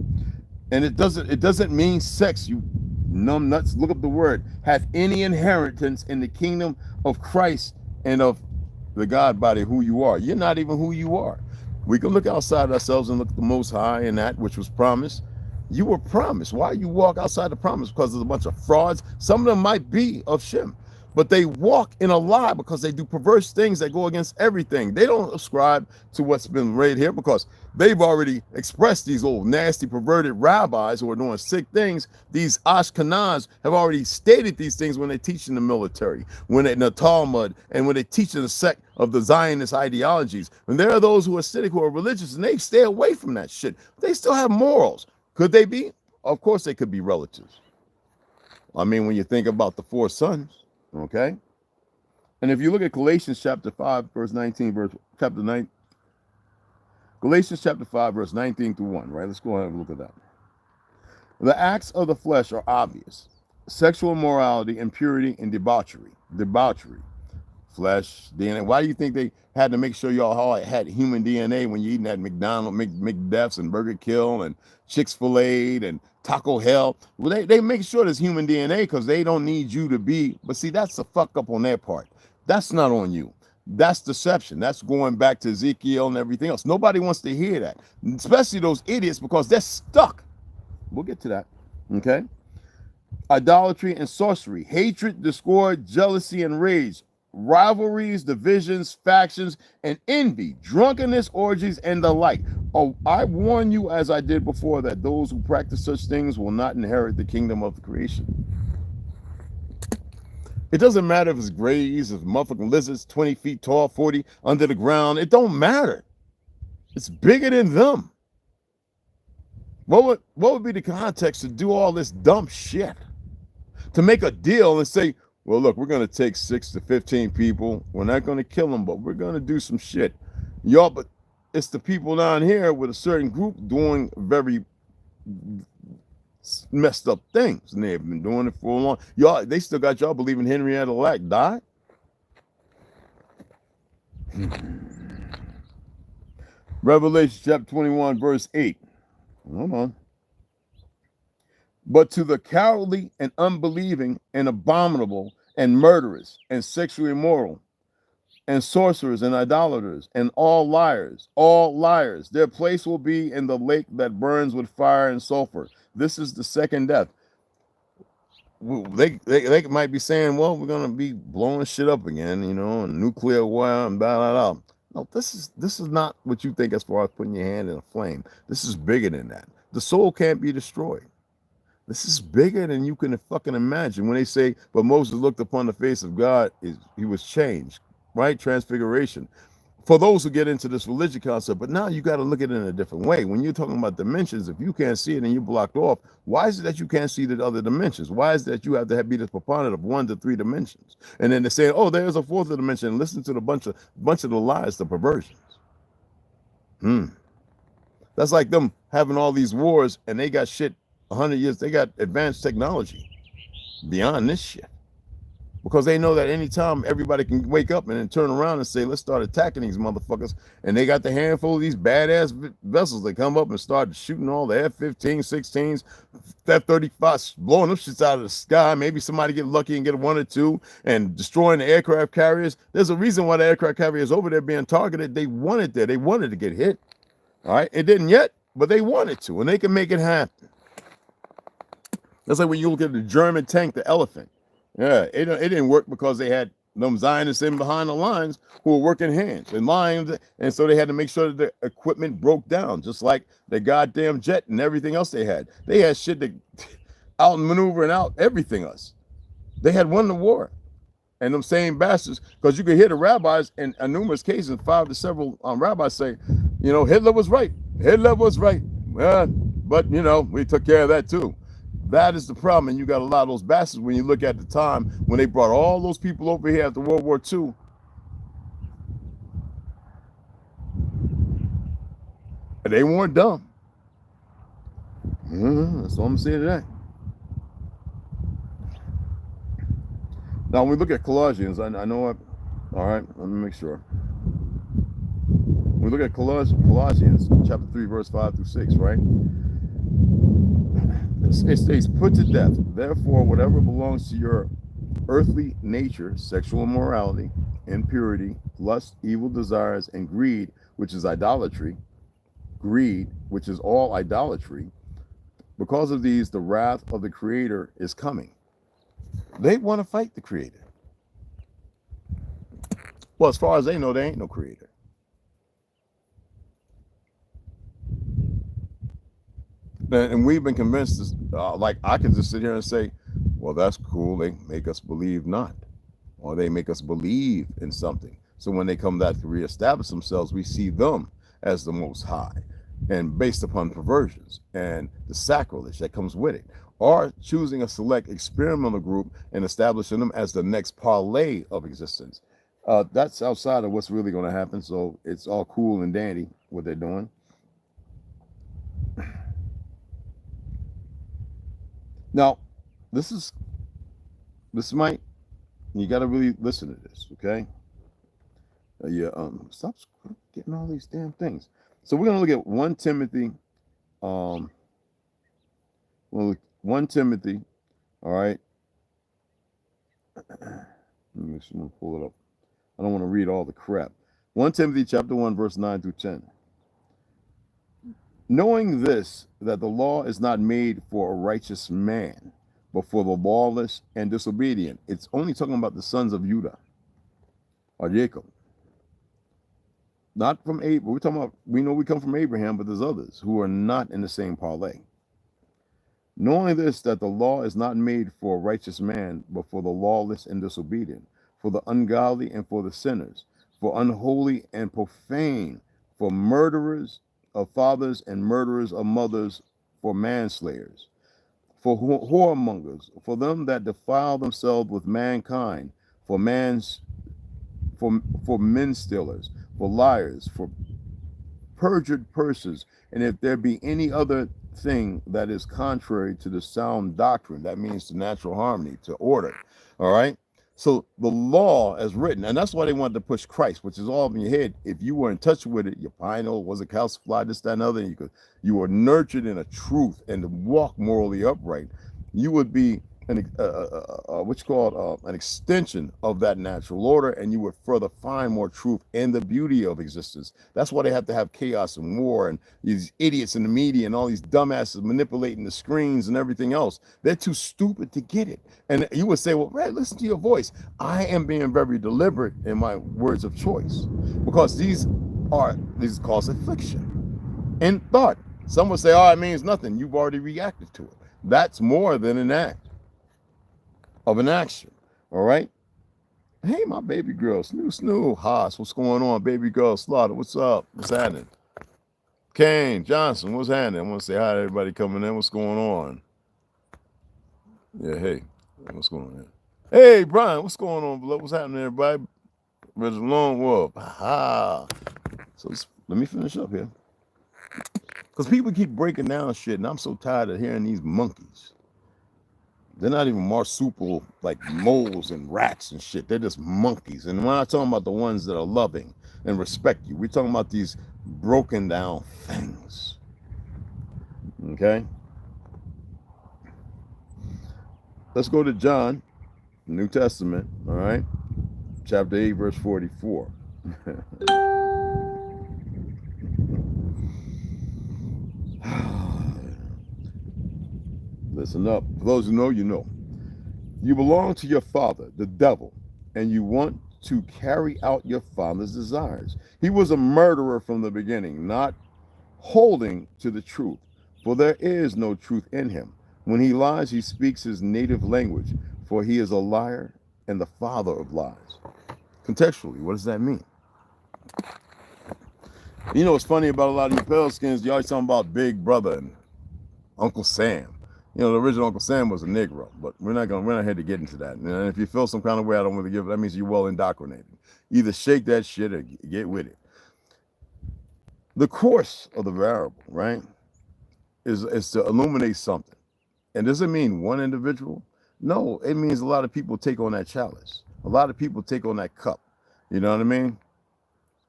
And it doesn't mean sex, you numb nuts. Look up the word. Have any inheritance in the kingdom of Christ and of the God body, who you are. You're not even who you are. We can look outside ourselves and look at the Most High and that which was promised. You were promised. Why you walk outside the promise? Because there's a bunch of frauds. Some of them might be of Shem, but they walk in a lie because they do perverse things that go against everything. They don't ascribe to what's been read here because they've already expressed. These old nasty perverted rabbis who are doing sick things. These Ashkenaz have already stated these things when they teach in the military, when they in the Talmud, and when they teach in the sect of the Zionist ideologies. And there are those who are acidic, who are religious, and they stay away from that shit. They still have morals. Could they be? Of course they could be relatives. I mean, when you think about the four sons, okay? And if you look at Galatians chapter 5, verse 19, chapter 9, Galatians chapter 5, verse 19 through 1, right? Let's go ahead and look at that. The acts of the flesh are obvious. Sexual immorality, impurity, and debauchery. Flesh, DNA. Why do you think they had to make sure y'all all had human DNA when you're eating at McDonald's, McDuff's and Burger Kill and Chick-fil-A and Taco Hell? Well, they make sure there's human DNA because they don't need you to be. But see, that's a fuck up on their part. That's not on you. That's deception. That's going back to Ezekiel and everything else. Nobody wants to hear that, especially those idiots, because they're stuck. We'll get to that, okay? Idolatry and sorcery, hatred, discord, jealousy, and rage, rivalries, divisions, factions, and envy, drunkenness, orgies, and the like. Oh, I warn you, as I did before, that those who practice such things will not inherit the kingdom of the creation. It doesn't matter if it's grays, if motherfucking lizards 20 feet tall, 40 under the ground. It don't matter. It's bigger than them. What would be the context to do all this dumb shit? To make a deal and say, well, look, we're going to take 6 to 15 people. We're not going to kill them, but we're going to do some shit. Y'all, but it's the people down here with a certain group doing very messed up things, and they've been doing it for a long. Y'all, they still got y'all believing Henrietta Lack died. Revelation chapter 21, verse 8. Hold on. But to the cowardly and unbelieving and abominable and murderers and sexually immoral and sorcerers and idolaters and all liars, their place will be in the lake that burns with fire and sulfur. This is the second death. They might be saying, well, we're going to be blowing shit up again, you know, and nuclear war and blah, blah, blah. No, this is not what you think as far as putting your hand in a flame. This is bigger than that. The soul can't be destroyed. This is bigger than you can fucking imagine. When they say, but Moses looked upon the face of God, he was changed, right? Transfiguration. For those who get into this religion concept, but now you got to look at it in a different way. When you're talking about dimensions, if you can't see it and you're blocked off, why is it that you can't see the other dimensions? Why is it that you have to be the proponent of 1 to 3 dimensions? And then they're saying, oh, there's a 4th dimension. Listen to the bunch of the lies, the perversions. That's like them having all these wars and they got shit 100 years. They got advanced technology beyond this shit. Because they know that anytime everybody can wake up and then turn around and say, let's start attacking these motherfuckers. And they got the handful of these badass vessels that come up and start shooting all the F-15, 16s, F-35s, blowing them shits out of the sky. Maybe somebody get lucky and get 1 or 2 and destroying the aircraft carriers. There's a reason why the aircraft carriers over there being targeted. They wanted there. They wanted to get hit. All right. It didn't yet, but they wanted to, and they can make it happen. That's like when you look at the German tank, the Elephant. Yeah, it didn't work because they had them Zionists in behind the lines who were working hands and lines, and so they had to make sure that the equipment broke down, just like the goddamn jet and everything else they had. They had shit that outmaneuver and out everything else. They had won the war. And them same bastards, because you could hear the rabbis in numerous cases, 5 to several rabbis say, you know, Hitler was right. Hitler was right. But, you know, we took care of that too. That is the problem. And you got a lot of those bastards when you look at the time when they brought all those people over here after World War II. They weren't dumb. That's all I'm saying today. Now, when we look at Colossians, I know what. All right, let me make sure. When we look at Colossians chapter 3, verse 5 through 6, right? It states, put to death, therefore, whatever belongs to your earthly nature, sexual immorality, impurity, lust, evil desires, and greed, which is idolatry. Greed, which is all idolatry. Because of these, the wrath of the Creator is coming. They want to fight the Creator. Well, as far as they know, there ain't no Creator. And we've been convinced, like I can just sit here and say, well, that's cool. They make us believe not, or they make us believe in something. So when they come back to reestablish themselves, we see them as the Most High, and based upon perversions and the sacrilege that comes with it, or choosing a select experimental group and establishing them as the next parlay of existence. That's outside of what's really going to happen. So it's all cool and dandy what they're doing. Now, this might, you got to really listen to this, okay? Stop getting all these damn things. So we're going to look at 1 Timothy, 1 Timothy, all right? Let me make sure I'm pull it up. I don't want to read all the crap. 1 Timothy chapter 1, verse 9 through 10. Knowing this, that the law is not made for a righteous man, but for the lawless and disobedient. It's only talking about the sons of Judah, or Jacob. Not from Abraham. We're talking about, we know we come from Abraham, but there's others who are not in the same parlay. Knowing this, that the law is not made for a righteous man, but for the lawless and disobedient, for the ungodly and for the sinners, for unholy and profane, for murderers of fathers and murderers of mothers, for manslayers, for whoremongers, for them that defile themselves with mankind, for men stealers, for liars, for perjured persons, and if there be any other thing that is contrary to the sound doctrine, that means to natural harmony, to order. All right. So the law as written, and that's why they wanted to push Christ, which is all in your head. If you were in touch with it, your pineal was a calcified, this, that, and other, and you were nurtured in a truth and to walk morally upright, you would be an extension of that natural order, and you would further find more truth in the beauty of existence. That's why they have to have chaos and war and these idiots in the media and all these dumbasses manipulating the screens and everything else. They're too stupid to get it. And you would say, well, Red, listen to your voice. I am being very deliberate in my words of choice, because these cause affliction in thought. Some would say, oh, it means nothing. You've already reacted to it. That's more than an act of an action. All right. Hey, my baby girl, Snoo, Haas, what's going on? Baby girl, Slaughter, what's up? What's happening? Kane, Johnson, what's happening? I want to say hi to everybody coming in. What's going on? Yeah, hey, what's going on? Hey, Brian, what's going on, below? What's happening, everybody? Where's the lone wolf? Aha. So let me finish up here. Because people keep breaking down shit, and I'm so tired of hearing these monkeys. They're not even marsupial like moles and rats and shit. They're just monkeys. And we're not talking about the ones that are loving and respect you. We're talking about these broken down things. Okay? Let's go to John, New Testament, all right? Chapter 8, verse 44. Listen up. For those who know, you know. You belong to your father, the devil, and you want to carry out your father's desires. He was a murderer from the beginning, not holding to the truth, for there is no truth in him. When he lies, he speaks his native language, for he is a liar and the father of lies. Contextually, what does that mean? You know what's funny about a lot of you pale skins? You always talking about Big Brother and Uncle Sam. You know, the original Uncle Sam was a Negro, but we're not here to get into that. And if you feel some kind of way, I don't really give it. That means you're well indoctrinated. Either shake that shit or get with it. The course of the variable, right, is to illuminate something. And does it mean one individual? No, it means a lot of people take on that chalice. A lot of people take on that cup. You know what I mean?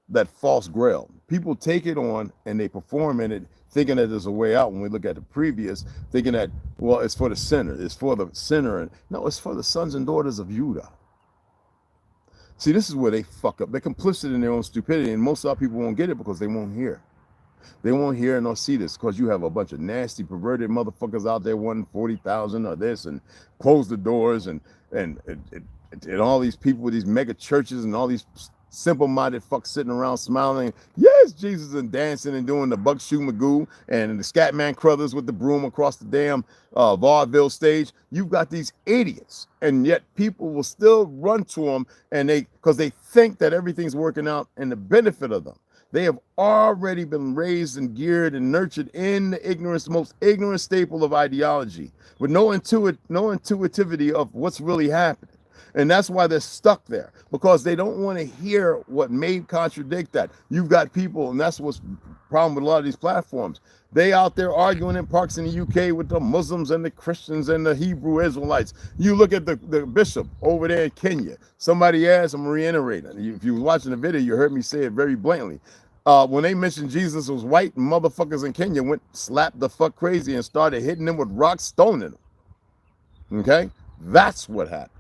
That false grail. People take it on and they perform in it thinking that there's a way out. When we look at the previous, thinking that, well, it's for the sinner. It's for the sinner. And no, it's for the sons and daughters of Judah. See, this is where they fuck up. They're complicit in their own stupidity, and most of our people won't get it because they won't hear. They won't hear and they'll see this because you have a bunch of nasty, perverted motherfuckers out there wanting 40,000 or this and close the doors and all these people with these mega churches and all these simple-minded fucks sitting around smiling, yes, Jesus, and dancing and doing the Buckshoe Magoo and the Scatman Crothers with the broom across the damn vaudeville stage. You've got these idiots, and yet people will still run to them, and because they think that everything's working out in the benefit of them. They have already been raised and geared and nurtured in the ignorance, the most ignorant staple of ideology, with no intuitivity of what's really happening. And that's why they're stuck there, because they don't want to hear what may contradict that. You've got people, and that's what's the problem with a lot of these platforms. They out there arguing in parks in the UK with the Muslims and the Christians and the Hebrew Israelites. You look at the bishop over there in Kenya. Somebody asked, I'm reiterating. If you were watching the video, you heard me say it very blatantly. When they mentioned Jesus was white, motherfuckers in Kenya went slapped the fuck crazy and started hitting them with rocks, stoning them. Okay? That's what happened.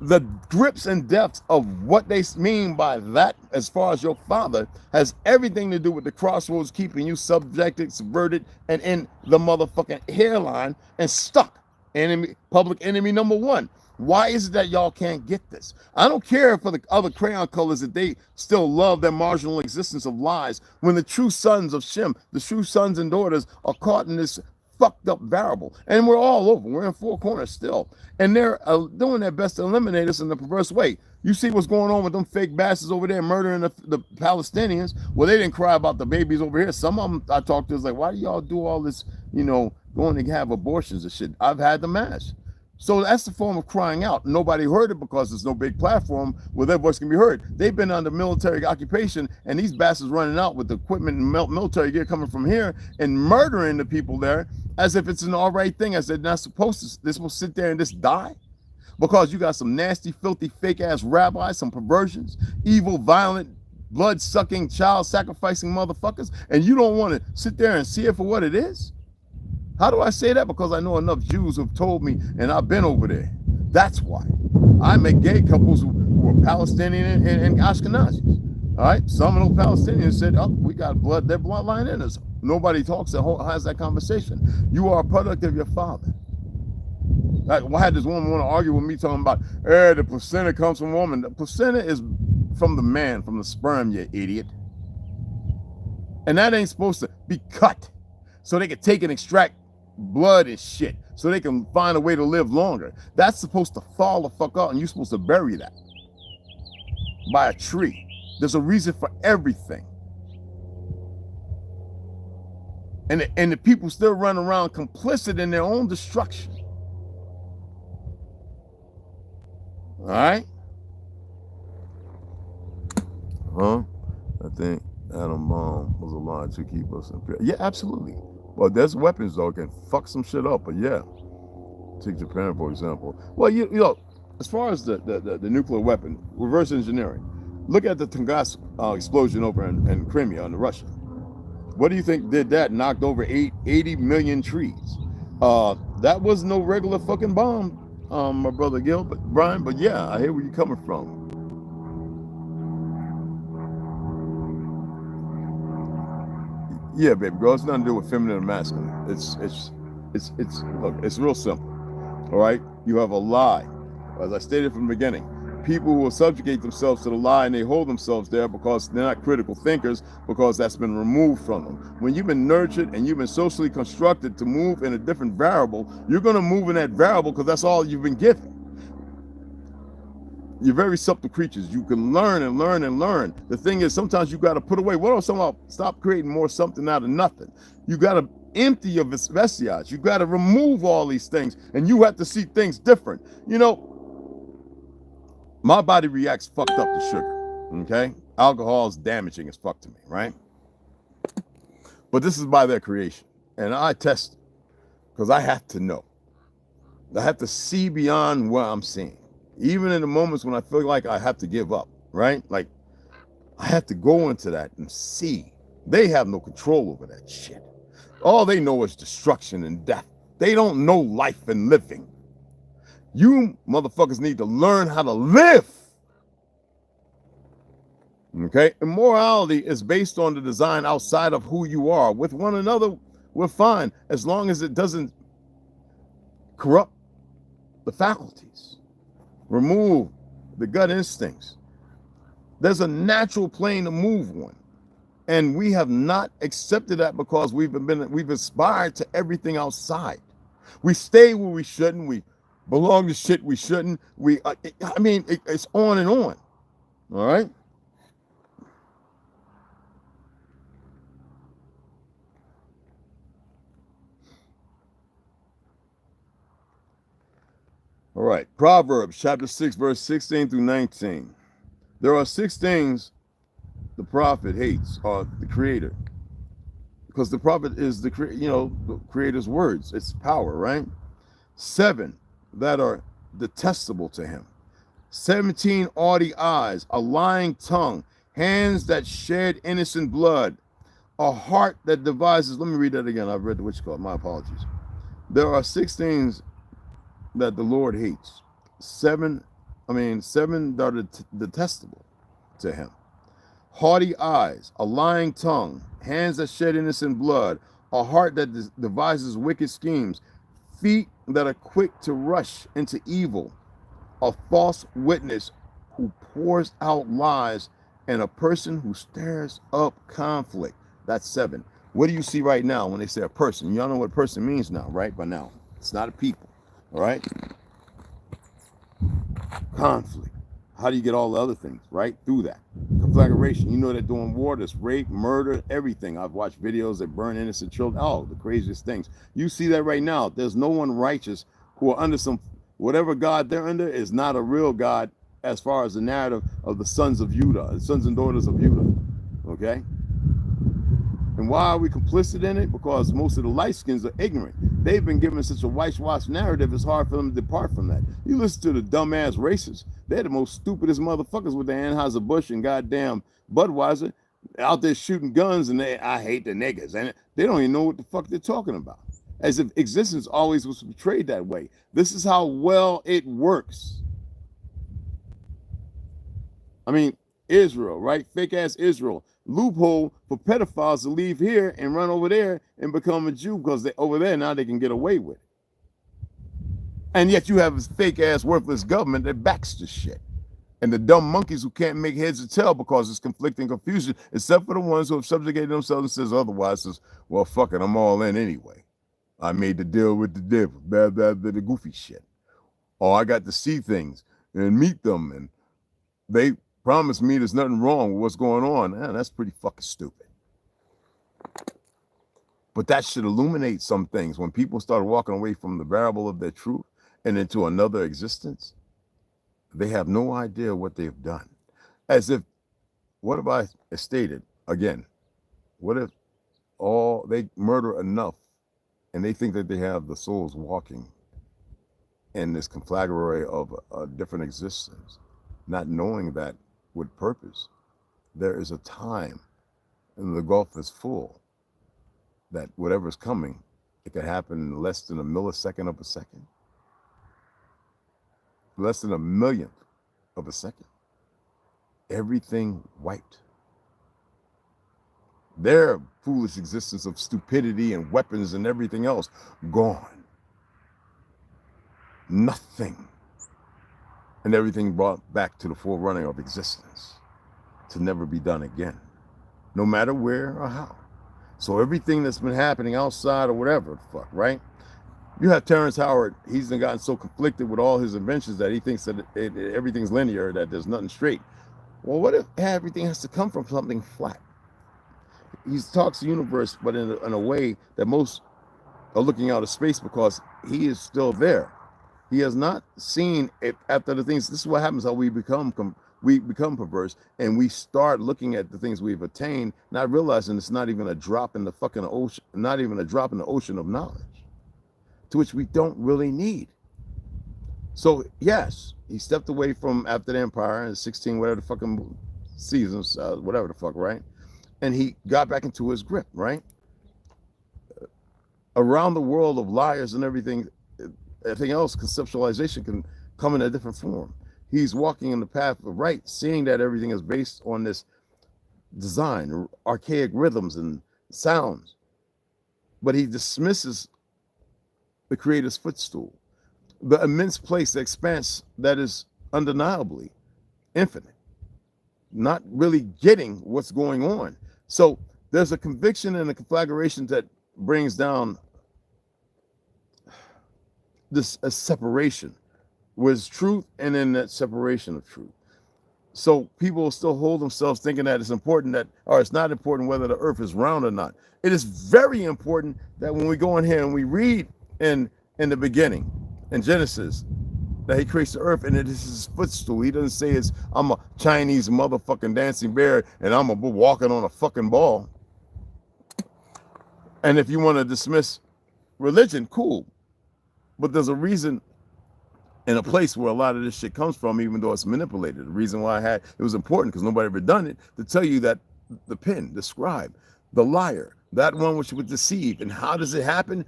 The grips and depths of what they mean by that, as far as your father, has everything to do with the crossroads keeping you subjected, subverted, and in the motherfucking hairline and stuck. Public enemy number one. Why is it that y'all can't get this? I don't care for the other crayon colors that they still love their marginal existence of lies, when the true sons of Shem, the true sons and daughters, are caught in this fucked up variable. And we're all over. We're in four corners still. And they're doing their best to eliminate us in the perverse way. You see what's going on with them fake bastards over there murdering the Palestinians. Well, they didn't cry about the babies over here. Some of them I talked to is like, why do y'all do all this, going to have abortions and shit? I've had them asked. So that's the form of crying out. Nobody heard it because there's no big platform where their voice can be heard. They've been under military occupation, and these bastards running out with the equipment and military gear coming from here and murdering the people there as if it's an all right thing, as they're not supposed to. They're supposed to sit there and just die because you got some nasty, filthy, fake-ass rabbis, some perversions, evil, violent, blood-sucking, child-sacrificing motherfuckers, and you don't want to sit there and see it for what it is? How do I say that? Because I know enough Jews who've told me, and I've been over there. That's why. I met gay couples who were Palestinian and Ashkenazis. All right? Some of those Palestinians said, oh, we got their bloodline in us. Nobody talks and has that conversation. You are a product of your father. I had this woman want to argue with me talking about, the placenta comes from woman. The placenta is from the man, from the sperm, you idiot. And that ain't supposed to be cut so they can take and extract blood and shit so they can find a way to live longer. That's supposed to fall the fuck out, and you're supposed to bury that by a tree. There's a reason for everything. And the people still run around complicit in their own destruction. All right? I think atom bomb was a lie to keep us in fear. Yeah, absolutely. Well, there's weapons, though, can fuck some shit up, but yeah. Take Japan, for example. Well, you know, as far as the nuclear weapon, reverse engineering, look at the Tungus explosion over in Crimea under Russia. What do you think did that? Knocked over 80 million trees. That was no regular fucking bomb, my brother Brian, but yeah, I hear where you're coming from. Yeah, baby girl, it's nothing to do with feminine and masculine. It's look, it's real simple. All right, you have a lie. As I stated from the beginning, people will subjugate themselves to the lie and they hold themselves there because they're not critical thinkers, because that's been removed from them. When you've been nurtured and you've been socially constructed to move in a different variable, you're going to move in that variable because that's all you've been given. You're very supple creatures. You can learn and learn and learn. The thing is, sometimes you got to put away. What if somehow stop creating more something out of nothing? You got to empty your vestige. You got to remove all these things, and you have to see things different. You know, my body reacts fucked up to sugar. Okay, Alcohol is damaging as fuck to me, right? But this is by their creation. And I test it because I have to know. I have to see beyond what I'm seeing. Even in the moments when I feel like I have to give up, right? Like, I have to go into that and see. They have no control over that shit. All they know is destruction and death. They don't know life and living. You motherfuckers need to learn how to live. Okay? Immorality is based on the design outside of who you are. With one another, we're fine, as long as it doesn't corrupt the faculties, remove the gut instincts. There's a natural plane to move on. And we have not accepted that because we've aspired to everything outside. We stay where we shouldn't. We belong to shit we shouldn't. It's on and on. All right? All right, Proverbs chapter 6, verse 16 through 19. There are 6 things the prophet hates, or the creator. Because the prophet is the creator's words, it's power, right? 7 that are detestable to him. 17 haughty eyes, a lying tongue, hands that shed innocent blood, a heart that devises. Let me read that again. I've read the witch card. My apologies. There are 6 things that the Lord hates. 7 that are detestable to him. Haughty eyes, a lying tongue, hands that shed innocent blood, a heart that devises wicked schemes, feet that are quick to rush into evil, a false witness who pours out lies, and a person who stirs up conflict. That's 7. What do you see right now when they say a person? Y'all know what a person means now, right? By now, it's not a people. All right? Conflict. How do you get all the other things, right? Through that. Conflagration. You know they're doing war, there's rape, murder, everything. I've watched videos that burn innocent children. Oh, the craziest things. You see that right now. There's no one righteous who are under whatever God they're under is not a real God as far as the narrative of the sons of Judah, the sons and daughters of Judah. Okay? And why are we complicit in it? Because most of the light skins are ignorant. They've been given such a whitewashed narrative, it's hard for them to depart from that. You listen to the dumbass racists. They're the most stupidest motherfuckers with their Anheuser-Busch and goddamn Budweiser out there shooting guns, and I hate the niggas. And they don't even know what the fuck they're talking about. As if existence always was portrayed that way. This is how well it works. I mean, Israel, right? Fake ass Israel. Loophole for pedophiles to leave here and run over there and become a Jew because they over there now they can get away with it. And yet you have this fake ass worthless government that backs this shit. And the dumb monkeys who can't make heads or tail because it's conflicting confusion, except for the ones who have subjugated themselves and says otherwise, says, well, fuck it, I'm all in anyway. I made the deal with the devil, the goofy shit. Or I got to see things and meet them, and they promise me there's nothing wrong with what's going on. Man, that's pretty fucking stupid. But that should illuminate some things. When people start walking away from the variable of their truth and into another existence, they have no idea what they've done. As if, what have I stated? Again, what if they murder enough and they think that they have the souls walking in this conflagratory of a different existence, not knowing that with purpose, there is a time, and the gulf is full, that whatever's coming, it could happen in less than a millisecond of a second, less than a millionth of a second. Everything wiped. Their foolish existence of stupidity and weapons and everything else, gone. Nothing. And everything brought back to the forerunner of existence to never be done again, no matter where or how. So everything that's been happening outside or whatever the fuck, right? You have Terrence Howard, he's gotten so conflicted with all his inventions that he thinks that everything's linear, that there's nothing straight. Well, what if everything has to come from something flat? He talks the universe, but in a way that most are looking out of space because he is still there. He has not seen it after the things. This is what happens, how we become we become perverse, and we start looking at the things we've attained, not realizing it's not even a drop in the fucking ocean, not even a drop in the ocean of knowledge, to which we don't really need. So yes, he stepped away from after the empire and 16 whatever the fucking seasons, whatever the fuck, right? And he got back into his grip, right? Around the world of liars and everything else, conceptualization can come in a different form. He's walking in the path of right, seeing that everything is based on this design, archaic rhythms and sounds. But he dismisses the creator's footstool, the immense place, the expanse that is undeniably infinite, not really getting what's going on. So there's a conviction and a conflagration that brings down this a separation was truth, and then that separation of truth. So people still hold themselves thinking that it's important that, or it's not important whether the earth is round or not. It is very important that when we go in here and we read in the beginning, in Genesis, that he creates the earth and it is his footstool. He doesn't say it's, I'm a Chinese motherfucking dancing bear and I'm a walking on a fucking ball. And if you want to dismiss religion, cool. But there's a reason and a place where a lot of this shit comes from, even though it's manipulated. The reason why it was important, because nobody ever done it, to tell you that the pen, the scribe, the liar, that one which would deceive. And how does it happen?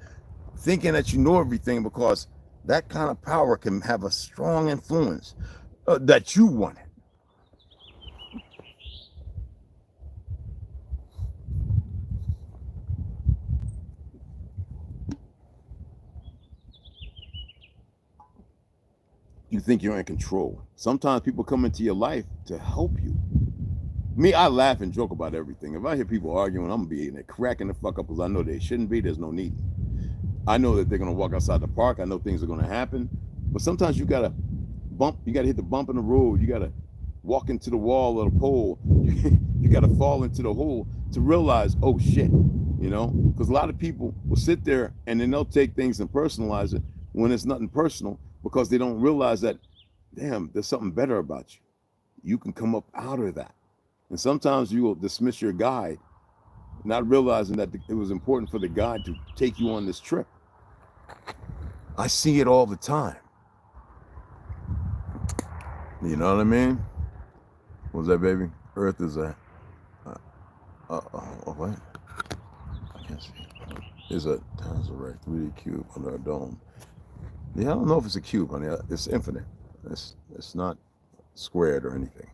Thinking that you know everything, because that kind of power can have a strong influence that you want it. You think you're in control. Sometimes people come into your life to help you. Me, I laugh and joke about everything. If I hear people arguing, I'm gonna be in there cracking the fuck up because I know they shouldn't be. There's no need. I know that they're gonna walk outside the park. I know things are gonna happen. But sometimes you gotta bump, you gotta hit the bump in the road. You gotta walk into the wall or the pole. You gotta fall into the hole to realize, oh shit, you know? Because a lot of people will sit there and then they'll take things and personalize it when it's nothing personal, because they don't realize that, damn, there's something better about you. You can come up out of that. And sometimes you will dismiss your guide, not realizing that it was important for the guide to take you on this trip. I see it all the time. You know what I mean? What was that, baby? Earth is a what? I can't see. Is a times array 3D cube under a dome. Yeah, I don't know if it's a cube, honey. It's infinite. It's not squared or anything.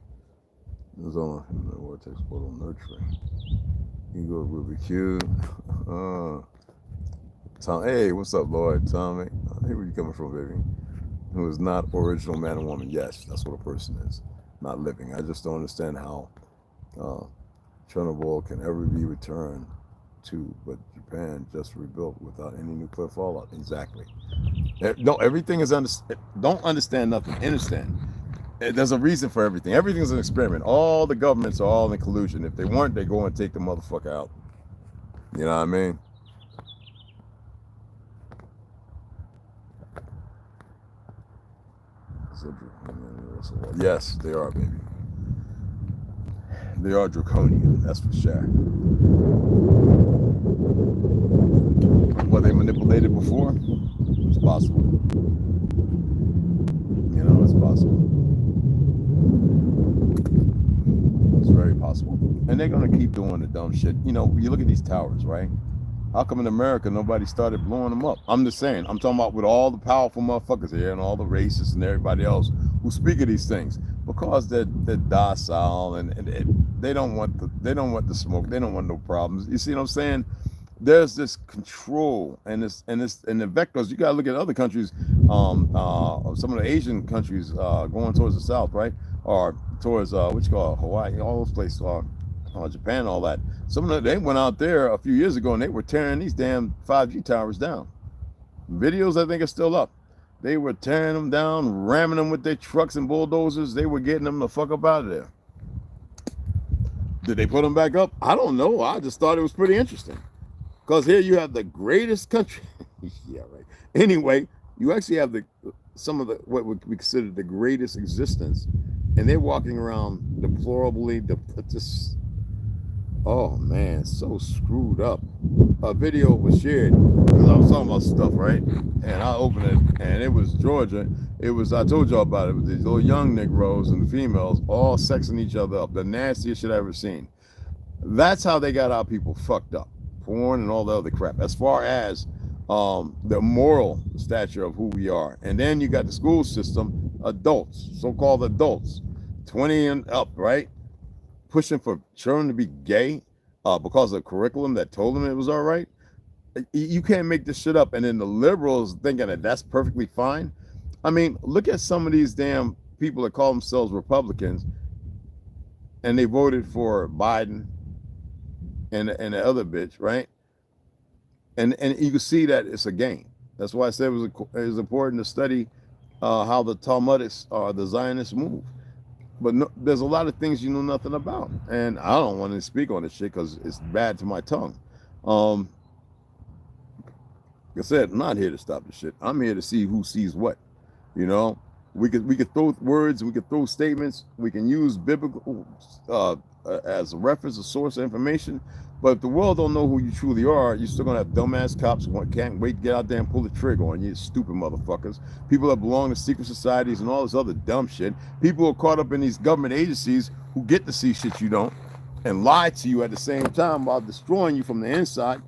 There's only the vortex portal nurturing. You can go Rubik's Cube. Tom, hey, what's up, Lloyd? Tommy, here where you coming from, baby? Who is not original man and woman? Yes, that's what a person is. Not living. I just don't understand how Chernobyl can ever be returned to, but Japan just rebuilt without any nuclear fallout. Exactly. No, everything is don't understand nothing. Understand. There's a reason for everything. Everything's an experiment. All the governments are all in collusion. If they weren't, they go and take the motherfucker out. You know what I mean? Yes, they are, baby. They are draconian, that's for sure. Were they manipulated before? It's possible. You know, it's possible. It's very possible. And they're going to keep doing the dumb shit. You know, you look at these towers, right? How come in America nobody started blowing them up? I'm just saying. I'm talking about with all the powerful motherfuckers here and all the racists and everybody else who speak of these things, because they're docile and they don't want the smoke. They don't want no problems. You see what I'm saying? There's this control and the vectors. You gotta look at other countries, some of the Asian countries going towards the south, right? Or towards what you call Hawaii, all those places, Japan, all that. Some of them, they went out there a few years ago and they were tearing these damn 5G towers down. Videos I think are still up. They were tearing them down, ramming them with their trucks and bulldozers. They were getting them the fuck up out of there. Did they put them back up? I don't know. I just thought it was pretty interesting. Because here you have the greatest country. Yeah, right. Anyway, you actually have some of the what would be considered the greatest existence and they're walking around deplorably, just, oh man, so screwed up. A video was shared because I was talking about stuff, right? And I opened it, and it was Georgia. It was, I told y'all about it. It was these little young Negroes and the females all sexing each other up. The nastiest shit I ever seen. That's how they got our people fucked up. Porn and all the other crap. As far as the moral stature of who we are. And then you got the school system, adults, so-called adults, 20 and up, right? Pushing for children to be gay because of curriculum that told them it was all right. You can't make this shit up. And then the liberals thinking that that's perfectly fine. I mean, look at some of these damn people that call themselves Republicans and they voted for Biden and the other bitch, right? And you can see that it's a game. That's why I said it was important to study how the Talmudics or the Zionists move. But no, there's a lot of things you know nothing about. And I don't want to speak on this shit because it's bad to my tongue. Like I said, I'm not here to stop the shit. I'm here to see who sees what. You know, we could throw words, we could throw statements, we can use biblical as a reference, a source of information. But if the world don't know who you truly are, you're still gonna have dumbass cops who can't wait to get out there and pull the trigger on you, stupid motherfuckers. People that belong to secret societies and all this other dumb shit. People who are caught up in these government agencies who get to see shit you don't and lie to you at the same time while destroying you from the inside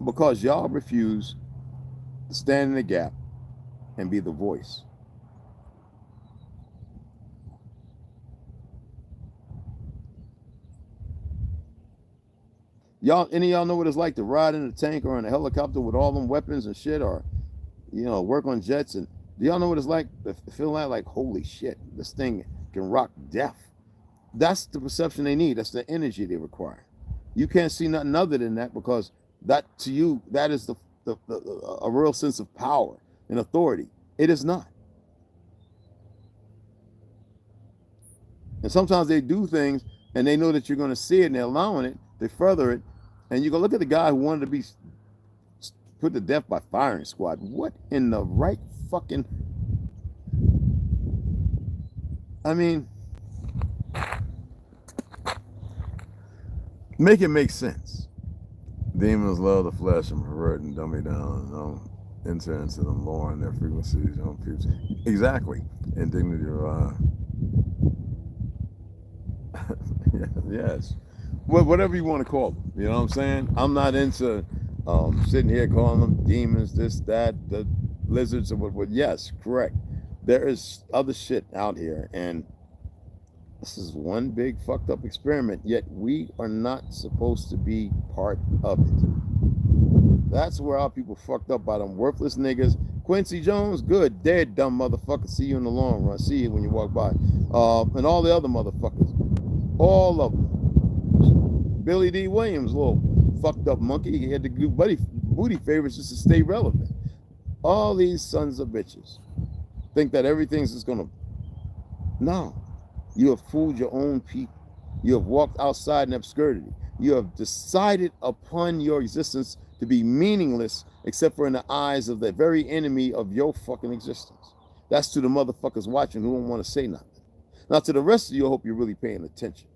because y'all refuse to stand in the gap and be the voice. Y'all, any of y'all know what it's like to ride in a tank or in a helicopter with all them weapons and shit, or, you know, work on jets? And do y'all know what it's like to feel like holy shit, this thing can rock death? That's the perception they need. That's the energy they require. You can't see nothing other than that because that to you, that is a real sense of power and authority. It is not. And sometimes they do things and they know that you're going to see it and they're allowing it. They further it, and you go look at the guy who wanted to be put to death by firing squad. What in the right fucking... I mean, make it make sense. Demons love the flesh and pervert and dummy down and don't enter into them, lowering their frequencies. Exactly. Indignity of yes. Well, whatever you want to call them, you know what I'm saying? I'm not into sitting here calling them demons, this, that, the lizards, or what. Yes, correct. There is other shit out here, and this is one big fucked up experiment, yet we are not supposed to be part of it. That's where our people fucked up by them worthless niggas. Quincy Jones, good, dead, dumb motherfucker. See you in the long run. See you when you walk by. And all the other motherfuckers. All of them. Billy D. Williams, little fucked up monkey. He had to do booty favors just to stay relevant. All these sons of bitches think that everything's just gonna... No. You have fooled your own people. You have walked outside in obscurity. You have decided upon your existence to be meaningless except for in the eyes of the very enemy of your fucking existence. That's to the motherfuckers watching who don't want to say nothing. Now to the rest of you, I hope you're really paying attention.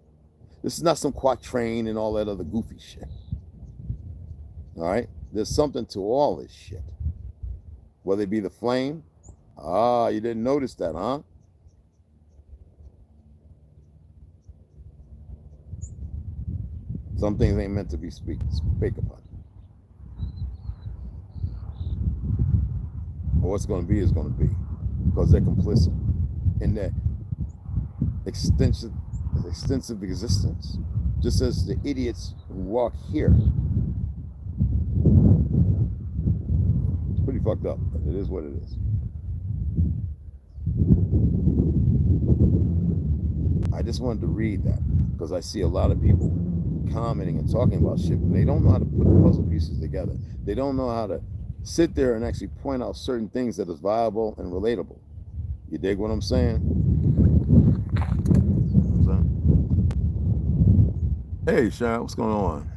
This is not some quatrain and all that other goofy shit. All right? There's something to all this shit. Whether it be the flame. Ah, you didn't notice that, huh? Some things ain't meant to be speak upon. But what's going to be is going to be. Because they're complicit in that extensive existence, just as the idiots who walk here. It's pretty fucked up, but it is what it is. I just wanted to read that because I see a lot of people commenting and talking about shit, but they don't know how to put the puzzle pieces together. They don't know how to sit there and actually point out certain things that is viable and relatable. You dig what I'm saying? Hey, Sean, what's going on?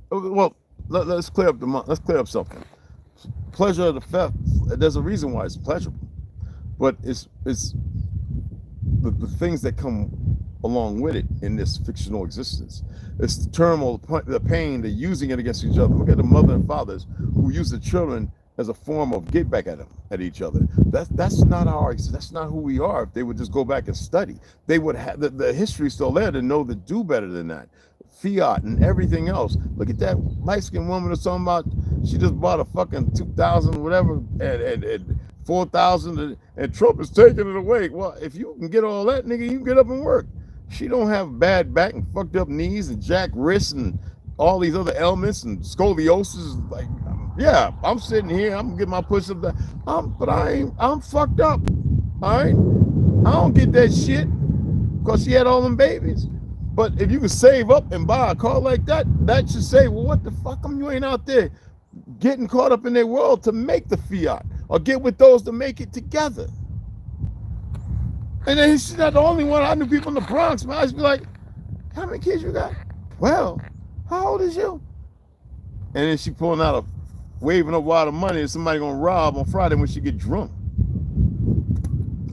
Well, let's clear up something. Pleasure of the theft. There's a reason why it's pleasurable. But it's the things that come along with it in this fictional existence. It's the turmoil, the pain, they're using it against each other. Look at the mother and fathers who use the children as a form of get back at them, at each other. That's not that's not who we are. If they would just go back and study, they would have the history still there to know to do better than that. Fiat and everything else. Look at that light-skinned woman that's talking about she just bought a fucking 2,000 whatever and 4,000 and Trump is taking it away. Well, if you can get all that, nigga, you can get up and work. She don't have bad back and fucked up knees and jacked wrists and all these other ailments and scoliosis. Like, yeah, I'm sitting here, I'm getting my push-up. But I'm fucked up. All right, I don't get that shit because she had all them babies. But if you can save up and buy a car like that, that should say, well, what the fuck? You ain't out there getting caught up in their world to make the fiat or get with those to make it together. And then she's not the only one. I knew people in the Bronx, man. I used to be like, how many kids you got? Well, how old is you? And then she pulling out waving a wad of money and somebody gonna rob on Friday when she get drunk.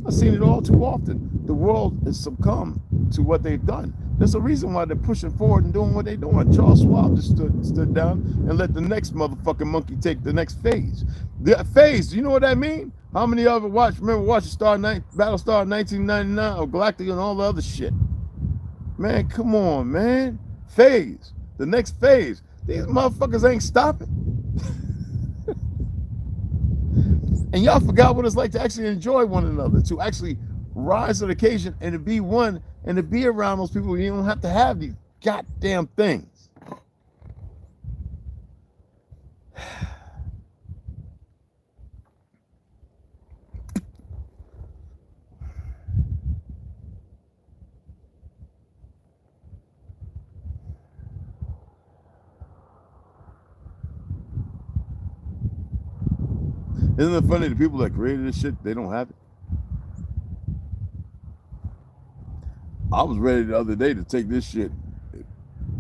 I've seen it all too often. The world has succumbed to what they've done. There's a reason why they're pushing forward and doing what they're doing. Charles Schwab just stood down and let the next motherfucking monkey take the next phase. The phase, you know what that means? How many of it remember watching Battlestar 1999 or Galactica and all the other shit? Man, come on, man. Phase. The next phase. These motherfuckers ain't stopping. And y'all forgot what it's like to actually enjoy one another, to actually rise to the occasion and to be one and to be around those people. You don't have to have these goddamn things. Isn't it funny, the people that created this shit, they don't have it? I was ready the other day to take this shit,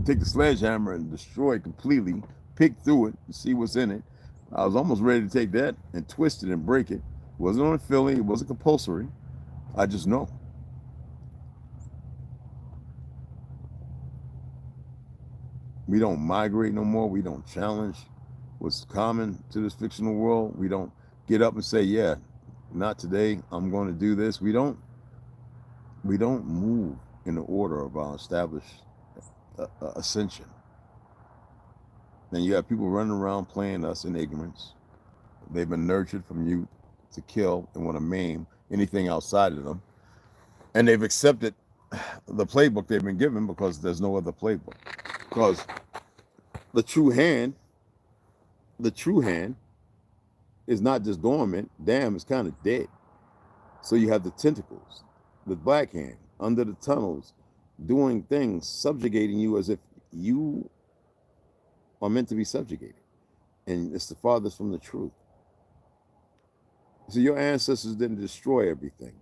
take the sledgehammer and destroy it completely, pick through it and see what's in it. I was almost ready to take that and twist it and break it. It wasn't on Philly, it wasn't compulsory. I just know. We don't migrate no more. We don't challenge what's common to this fictional world. We don't get up and say, yeah, not today, I'm going to do this. We don't move in the order of our established ascension. Then you have people running around playing us in ignorance. They've been nurtured from youth to kill and want to maim anything outside of them. And they've accepted the playbook they've been given because there's no other playbook. Because the true hand is not just dormant, damn, it's kind of dead. So you have the tentacles, the black hand, under the tunnels, doing things, subjugating you as if you are meant to be subjugated. And it's the farthest from the truth. So your ancestors didn't destroy everything.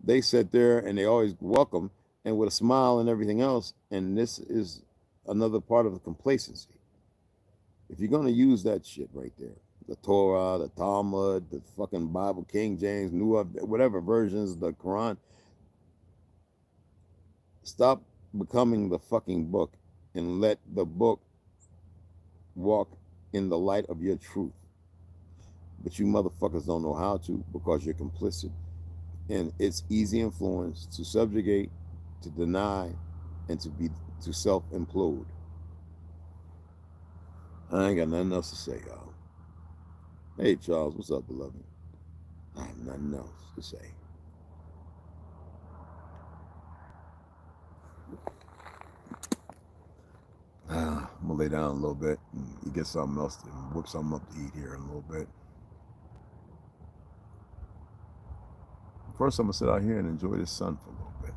They sat there and they always welcome and with a smile and everything else. And this is another part of the complacency. If you're going to use that shit right there, the Torah, the Talmud, the fucking Bible, King James, New, whatever versions, the Quran, stop becoming the fucking book and let the book walk in the light of your truth. But you motherfuckers don't know how to because you're complicit in its easy influence to subjugate, to deny, and to self-implode. I ain't got nothing else to say, y'all. Hey, Charles, what's up, beloved? I have nothing else to say. I'm gonna lay down a little bit and get something else to whip something up to eat here in a little bit. First, I'm gonna sit out here and enjoy the sun for a little bit.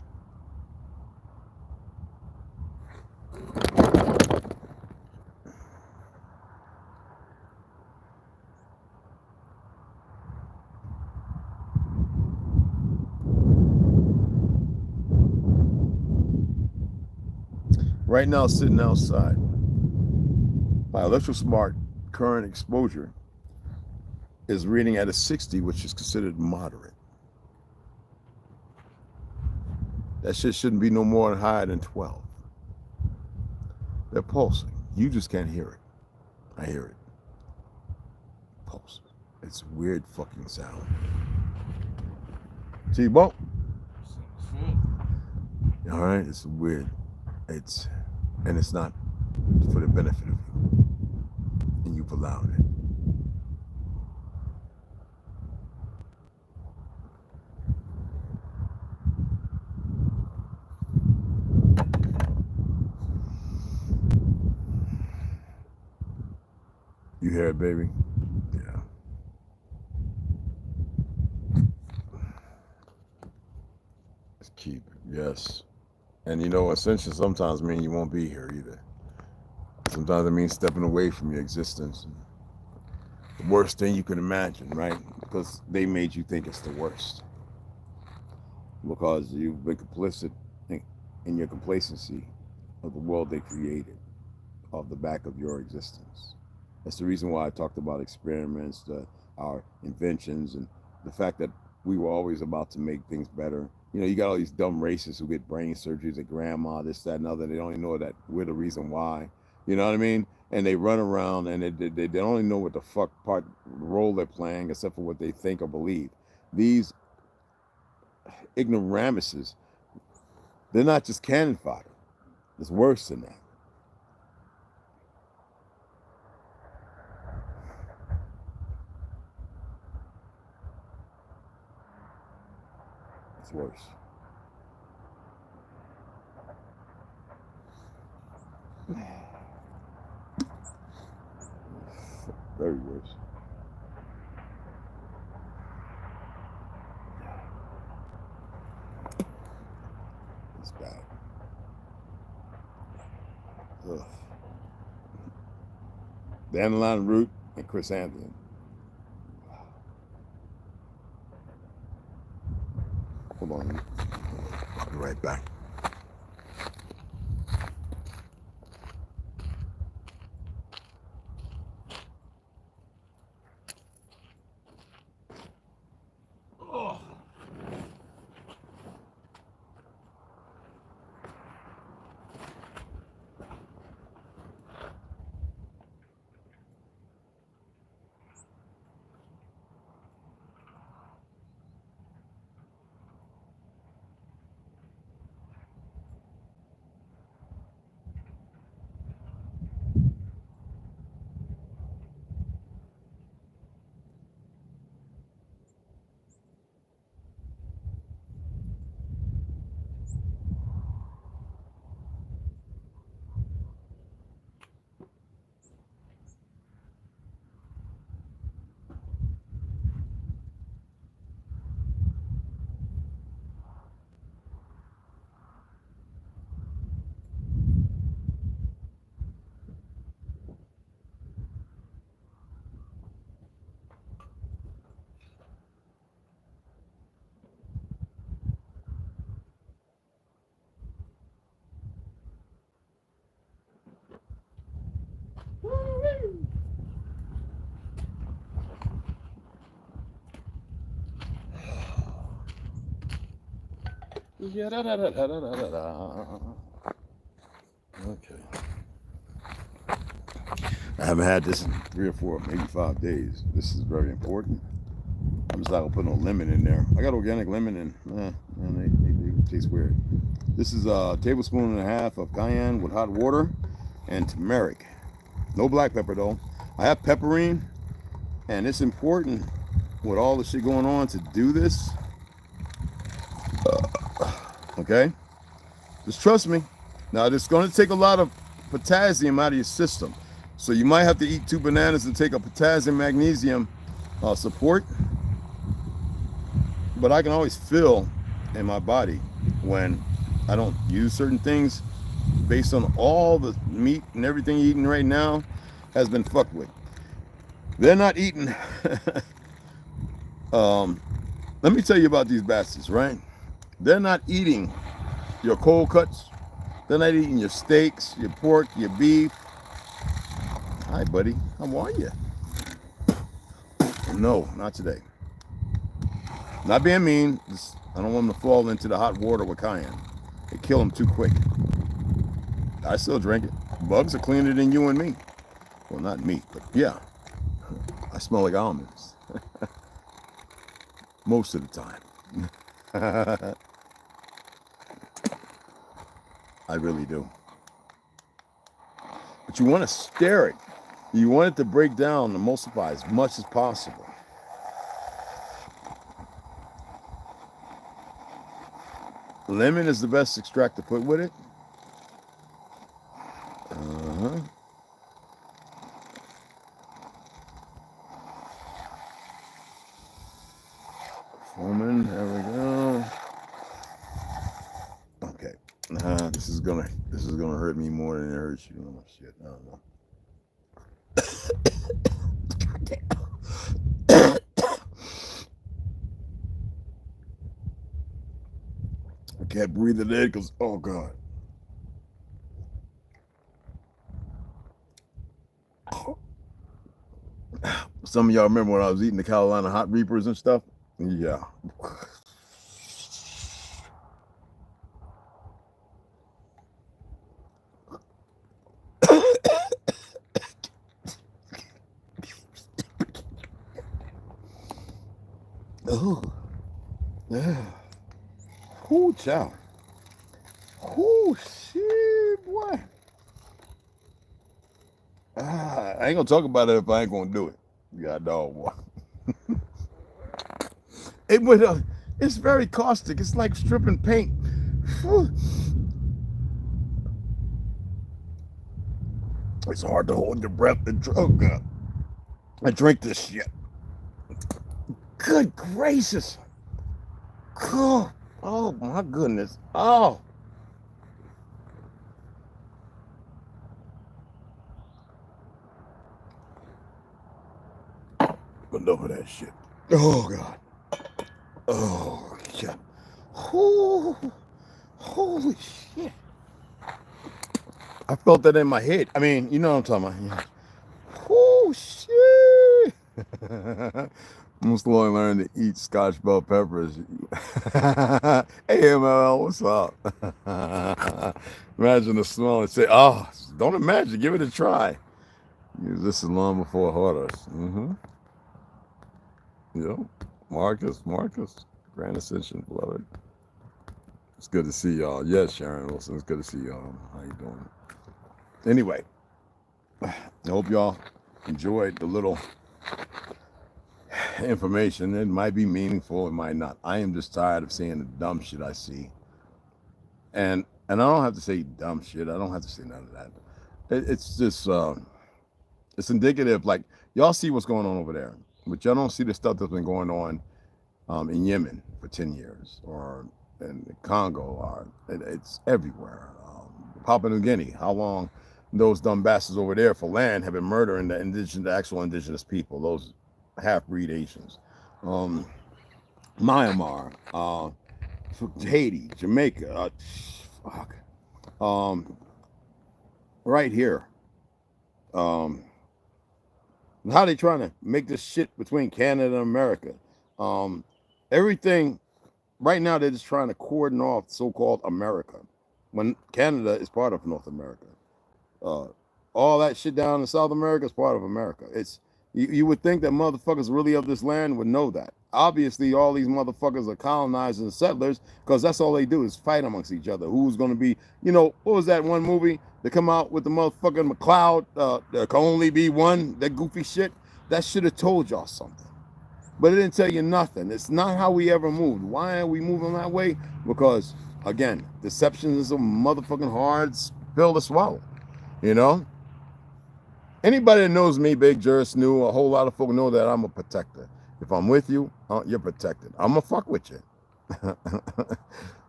Right now, sitting outside, my electrosmart current exposure is reading at a 60, which is considered moderate. That shit shouldn't be no more higher than 12. They're pulsing. You just can't hear it. I hear it. Pulse. It's a weird fucking sound. T-Bone. All right, it's weird. It's not for the benefit of you, and you've allowed it. You hear it, baby? Yeah. Just keep it. Yes. And you know, ascension sometimes mean you won't be here either. Sometimes it means stepping away from your existence. The worst thing you can imagine, right? Because they made you think it's the worst. Because you've been complicit in your complacency of the world they created off the back of your existence. That's the reason why I talked about experiments, our inventions, and the fact that we were always about to make things better. You know, you got all these dumb racists who get brain surgeries at grandma, this, that, and other. They don't even know that we're the reason why. You know what I mean? And they run around and they don't even know what the fuck role they're playing except for what they think or believe. These ignoramuses, they're not just cannon fodder. It's worse than that. It's worse. Very worse. It's bad. Ugh. Dandelion Root and Chrysanthemum. Hold on. I'll be right back. Yeah, okay. I haven't had this in 3 or 4, maybe 5 days. This is very important. I'm just not gonna put no lemon in there. I got organic lemon and they taste weird. This is a tablespoon and a half of cayenne with hot water and turmeric. No black pepper though. I have pepperine, and it's important with all the shit going on to do this. Okay, just trust me. Now it's going to take a lot of potassium out of your system, so you might have to eat 2 bananas and take a potassium magnesium support. But I can always feel in my body when I don't use certain things, based on all the meat and everything you're eating right now has been fucked with. They're not eating. Let me tell you about these bastards, right? They're not eating your cold cuts. They're not eating your steaks, your pork, your beef. Hi, buddy. How are you? No, not today. Not being mean. I don't want them to fall into the hot water with cayenne. They kill them too quick. I still drink it. Bugs are cleaner than you and me. Well, not me, but yeah. I smell like almonds. Most of the time. I really do. But you want to stir it. You want it to break down, emulsify as much as possible. Lemon is the best extract to put with it. Foaming, there we go. Okay. This is gonna hurt me more than it hurts you. Oh shit, I don't know. I can't breathe it in because, oh God. Some of y'all remember when I was eating the Carolina Hot Reapers and stuff? Yeah. Oh. Yeah. Ooh, child. Ooh, shit, boy. I ain't gonna talk about it if I ain't gonna do it. You got a dog, boy. It's very caustic. It's like stripping paint. It's hard to hold your breath and drug. I drink this shit. Good gracious. Oh my goodness. Oh. Enough of that shit. Oh God. Oh God. Oh, holy shit. I felt that in my head. I mean, you know what I'm talking about. Oh shit. I'm slowly learning to eat Scotch bell peppers. Hey ML, what's up? Imagine the smell and say, oh, don't imagine, give it a try. This is long before Hortus. Yep. Marcus, Grand Ascension, beloved. It's good to see y'all. Yes, Sharon Wilson, it's good to see y'all. How you doing? Anyway, I hope y'all enjoyed the little information. It might be meaningful, it might not. I am just tired of seeing the dumb shit I see. And I don't have to say dumb shit. I don't have to say none of that. It's just, it's indicative, like, y'all see what's going on over there, but y'all don't see the stuff that's been going on in Yemen for 10 years, or in the Congo, or it's everywhere. Papua New Guinea, how long those dumb bastards over there for land have been murdering the actual indigenous people, those half-breed Asians. Myanmar, Haiti, Jamaica, fuck. Right here. How they trying to make this shit between Canada and America? Everything right now, they're just trying to cordon off so-called America, when Canada is part of North America. All that shit down in South America is part of America. It's you would think that motherfuckers really of this land would know that. Obviously, all these motherfuckers are colonizers and settlers, because that's all they do is fight amongst each other. Who's going to be, you know, what was that one movie that come out with the motherfucking McCloud? There can only be one, that goofy shit. That should have told y'all something. But it didn't tell you nothing. It's not how we ever moved. Why are we moving that way? Because, again, deception is a motherfucking hard pill to swallow, you know? Anybody that knows me, Big Juris knew, a whole lot of folk know that I'm a protector. If I'm with you, you're protected. I'm gonna fuck with you.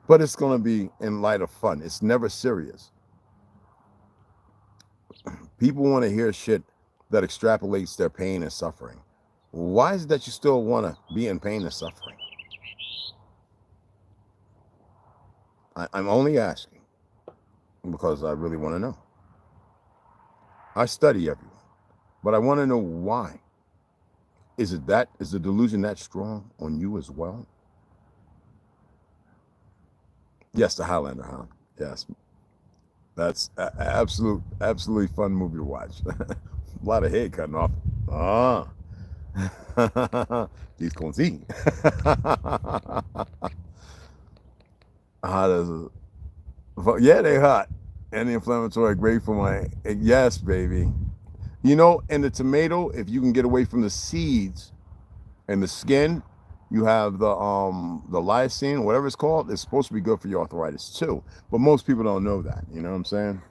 But it's gonna be in light of fun. It's never serious. People want to hear shit that extrapolates their pain and suffering. Why is it that you still want to be in pain and suffering? I'm only asking because I really want to know. I study everyone, but I want to know why. Is the delusion that strong on you as well? Yes, the Highlander, huh? Yes. That's absolutely fun movie to watch. A lot of head cutting off. Ah. These con see. Hot as a, yeah, they hot. Anti-inflammatory, great for my, yes, baby. You know, and the tomato, if you can get away from the seeds and the skin, you have the lysine, whatever it's called. It's supposed to be good for your arthritis too. But most people don't know that. You know what I'm saying?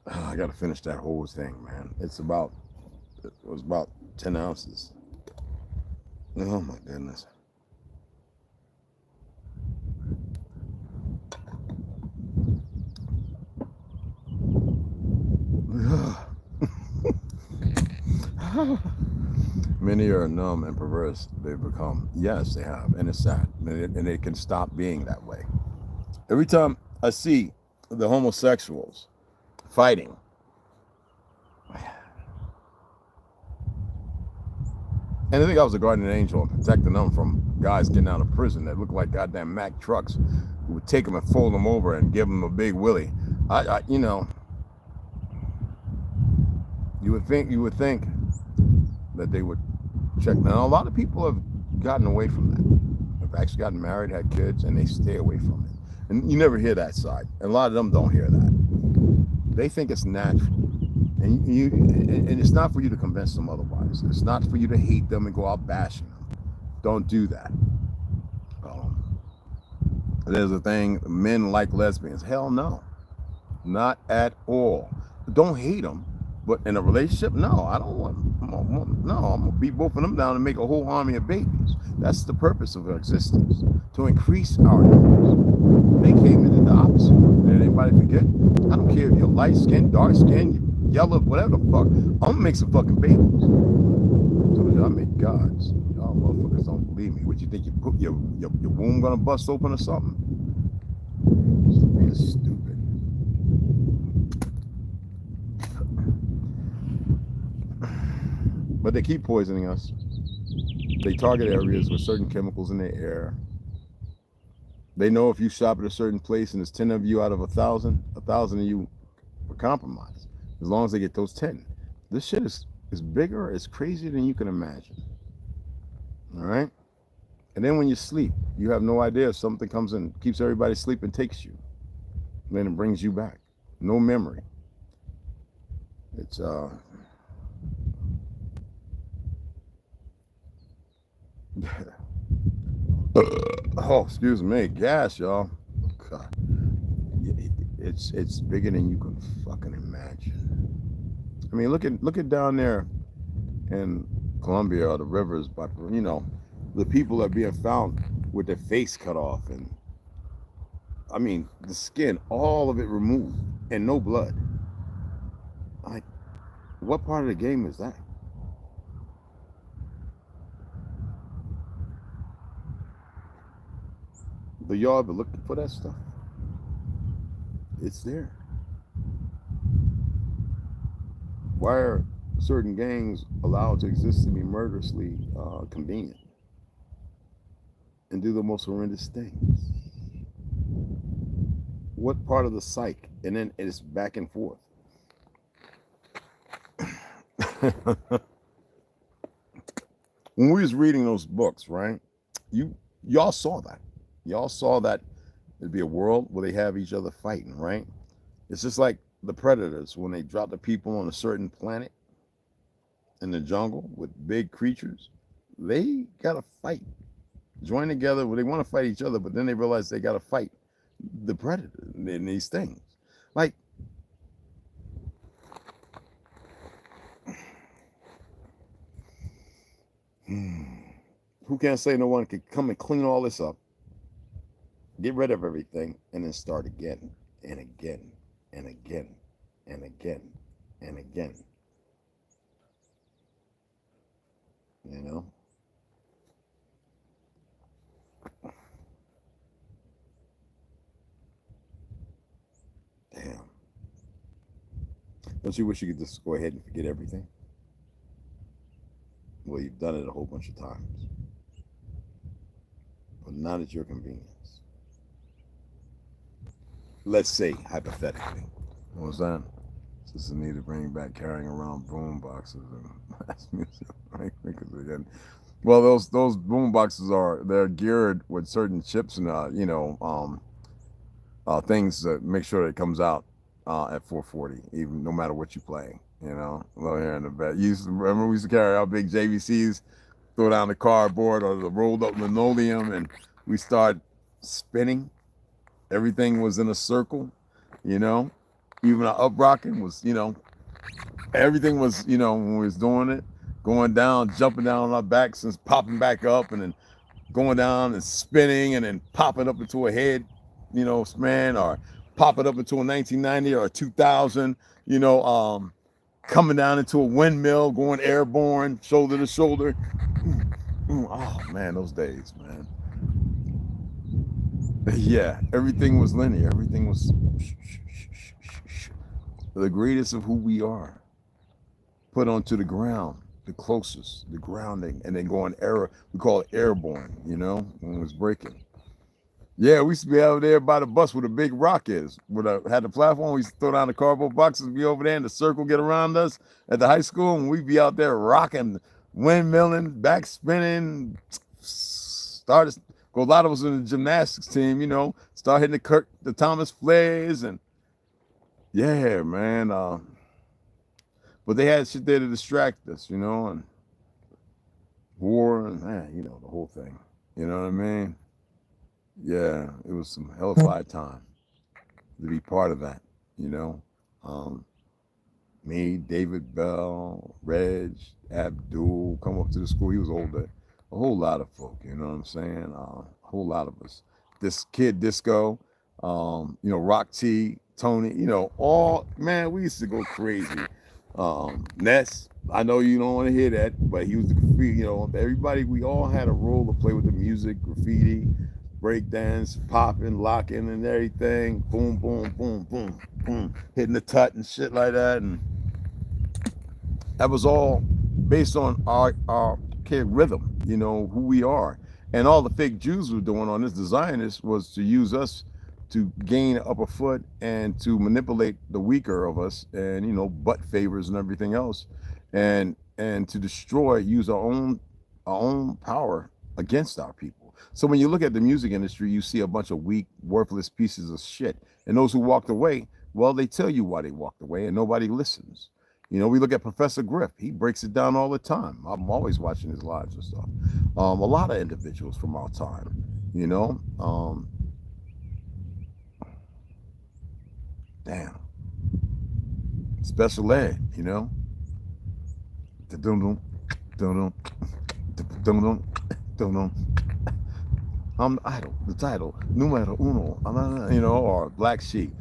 I gotta finish that whole thing, man. It was about 10 ounces. Oh my goodness. Many are numb and perverse. They've become. Yes, they have, and it's sad, and it can stop being that way. Every time I see the homosexuals fighting, and I think I was a guardian angel protecting them from guys getting out of prison that looked like goddamn Mack trucks, who would take them and fold them over and give them a big willy. You know, you would think that they would check. Now, a lot of people have gotten away from that. Have actually gotten married, had kids, and they stay away from it. And you never hear that side. And a lot of them don't hear that. They think it's natural. And it's not for you to convince them otherwise. It's not for you to hate them and go out bashing them. Don't do that. There's a thing, men like lesbians. Hell no. Not at all. Don't hate them. But in a relationship, no, I don't want. No, I'm gonna beat both of them down and make a whole army of babies. That's the purpose of our existence, to increase our numbers. They came and did the opposite. Did anybody forget? I don't care if you're light skin, dark skin, yellow, whatever the fuck. I'm gonna make some fucking babies. So y'all make gods. Y'all motherfuckers don't believe me. What you think? You put your womb gonna bust open or something? Stop being stupid. But they keep poisoning us. They target areas with certain chemicals in the air. They know if you shop at a certain place and there's 10 of you out of 1,000, 1,000 of you are compromised. As long as they get those 10. This shit is bigger, it's crazier than you can imagine. All right? And then when you sleep, you have no idea if something comes in, keeps everybody asleep and takes you. And then it brings you back. No memory. It's oh, excuse me, gas, y'all. God, it's bigger than you can fucking imagine. I mean, look at down there in Colombia or the rivers, but you know, the people are being found with their face cut off, and I mean, the skin, all of it removed, and no blood. Like, what part of the game is that? Do y'all ever looking for that stuff? It's there. Why are certain gangs allowed to exist and be murderously convenient and do the most horrendous things? What part of the psyche? And then it's back and forth. When we was reading those books, right? Y'all saw that. Y'all saw that it'd be a world where they have each other fighting, right? It's just like the predators when they drop the people on a certain planet in the jungle with big creatures. They gotta fight, join together. Well, they want to fight each other, but then they realize they gotta fight the predator in these things. Like, who can't say no one could come and clean all this up, get rid of everything, and then start again and again and again and again and again. You know? Damn. Don't you wish you could just go ahead and forget everything? Well, you've done it a whole bunch of times. but not at your convenience. Let's say, hypothetically. What was that? Sister need to bring back carrying around boom boxes and blast music. Right? Because again, well, those boom boxes they're geared with certain chips and things that make sure that it comes out at 440, even no matter what you play. Low here in the back. Remember we used to carry our big JVCs, throw down the cardboard or the rolled up linoleum, and we start spinning. Everything was in a circle, Even our up rocking was, everything was, when we was doing it, going down, jumping down on our backs and popping back up, and then going down and spinning and then popping up into a head, span, or popping up into a 1990 or a 2000, coming down into a windmill, going airborne, shoulder to shoulder. Oh man, those days, man. Yeah, everything was linear. Everything was the greatest of who we are. Put onto the ground, the closest, the grounding, and then going we call it airborne, when it was breaking. Yeah, we used to be out there by the bus where the big rock is. Had the platform, we used to throw down the cardboard boxes, be over there, and the circle get around us at the high school, and we'd be out there rocking, windmilling, back spinning, a lot of us in the gymnastics team, start hitting the Thomas Flares, and yeah, man. But they had shit there to distract us, and war, and the whole thing. You know what I mean? Yeah, it was some hellified time to be part of that, Me, David Bell, Reg, Abdul, come up to the school. He was older. A whole lot of folk, you know what I'm saying? A whole lot of us. This kid Disco, Rock T, Tony, we used to go crazy. Ness, I know you don't want to hear that, but he was the graffiti, everybody, we all had a role to play with the music, graffiti, breakdance, popping, locking, and everything. Boom, boom, boom, boom, boom, hitting the tut and shit like that. And that was all based on our kid rhythm, who we are. And all the fake Jews were doing on this, the Zionists, was to use us to gain upper foot and to manipulate the weaker of us, and butt favors and everything else, and to use our own power against our people. So when you look at the music industry, you see a bunch of weak, worthless pieces of shit. And those who walked away, well, they tell you why they walked away, and nobody listens. We look at Professor Griff. He breaks it down all the time. I'm always watching his lives and stuff. A lot of individuals from our time, damn. Special ed, Dum-dum, dum-dum, dum-dum, dum-dum. I'm Idol, the title, numero uno, or Black Sheep.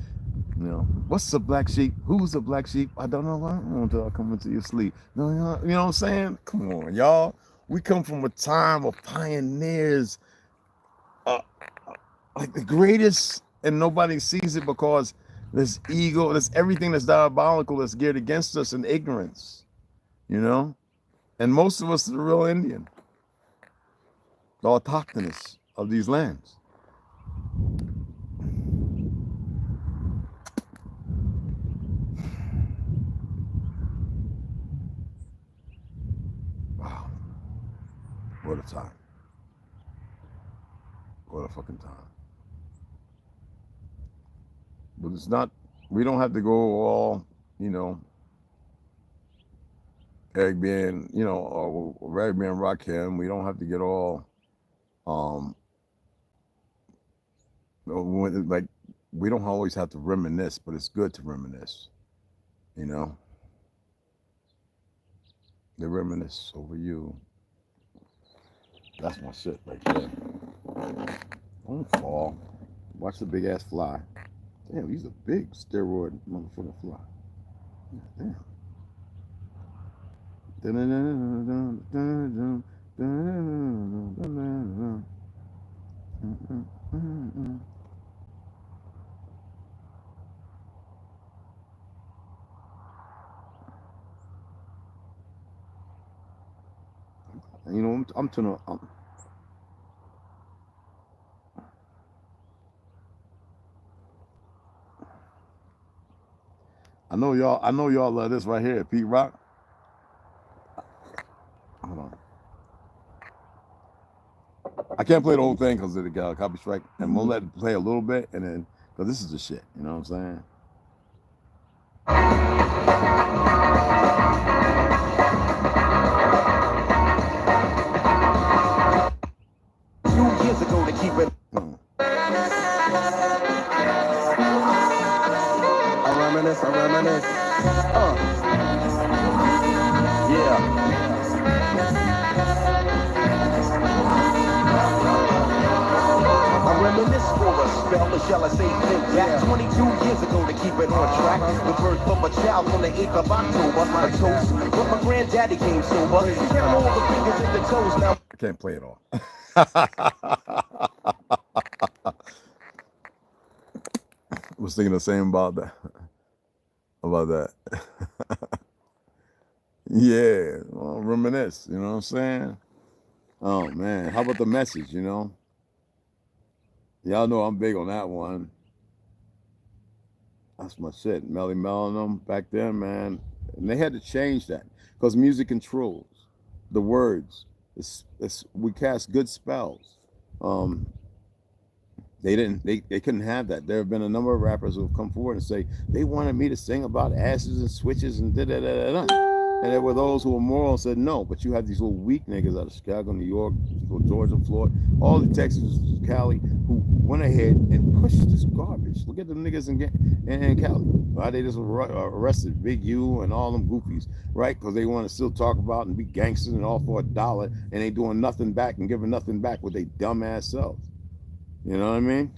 What's a black sheep? Who's a black sheep? I don't know. Until I come into your sleep. No, you know what I'm saying? Come on, y'all. We come from a time of pioneers, like the greatest, and nobody sees it because there's ego, there's everything that's diabolical that's geared against us and ignorance, And most of us are the real Indian, the autochthonous of these lands. Wow. What a time. What a fucking time. But it's not, we don't have to go all, Eric being, or Eric being Rakim. We don't have to get all, we don't always have to reminisce, but it's good to reminisce, They reminisce over you. That's my shit right there. Don't fall. Watch the big ass fly. Damn, he's a big steroid motherfucking fly. Damn. I'm turning. I know y'all love this right here, Pete Rock. Hold on. I can't play the whole thing because of the copy strike, and we'll let it play a little bit, and then because this is the shit, you know what I'm saying? Years ago to keep it. I reminisce. Yeah. I reminisce for a spell, or shall I say think back 22 years ago to keep it on track. The birth of a child on the 8th of October. A toast, but my granddaddy came sober. Count all the fingers and the toes now. I can't play it all. I was thinking the same about that. Yeah, well, reminisce, you know what I'm saying? Oh man, how about the message, you know? Y'all know I'm big on that one. That's my shit. Melly Mel and them back then, man. And they had to change that because music controls the words. We cast good spells. They couldn't have that. There have been a number of rappers who have come forward and say they wanted me to sing about asses and switches and da-da-da-da-da. And there were those who were moral and said no, but you have these little weak niggas out of Chicago, New York, Georgia, Florida, all the Texas, Cali, who went ahead and pushed this garbage. Look at them niggas in Cali. Why they just arrested Big U and all them goofies, right? Because they want to still talk about and be gangsters and all for $1, and they doing nothing back and giving nothing back with their dumb ass selves. You know what I mean?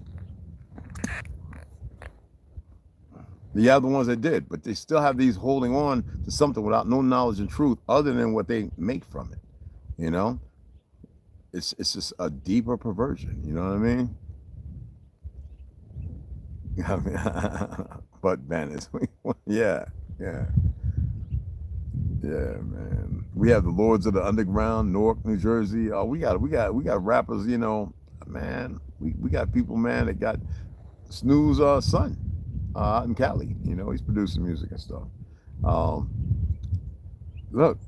The other ones that did, but they still have these holding on to something without no knowledge and truth other than what they make from it. You know? It's just a deeper perversion, you know what I mean? But Venice. Yeah, man. We have the Lords of the Underground, Newark, New Jersey. Oh, we got rappers, you know, man. We got people, man, that got Snooze son out in Cali. You know, he's producing music and stuff. Look,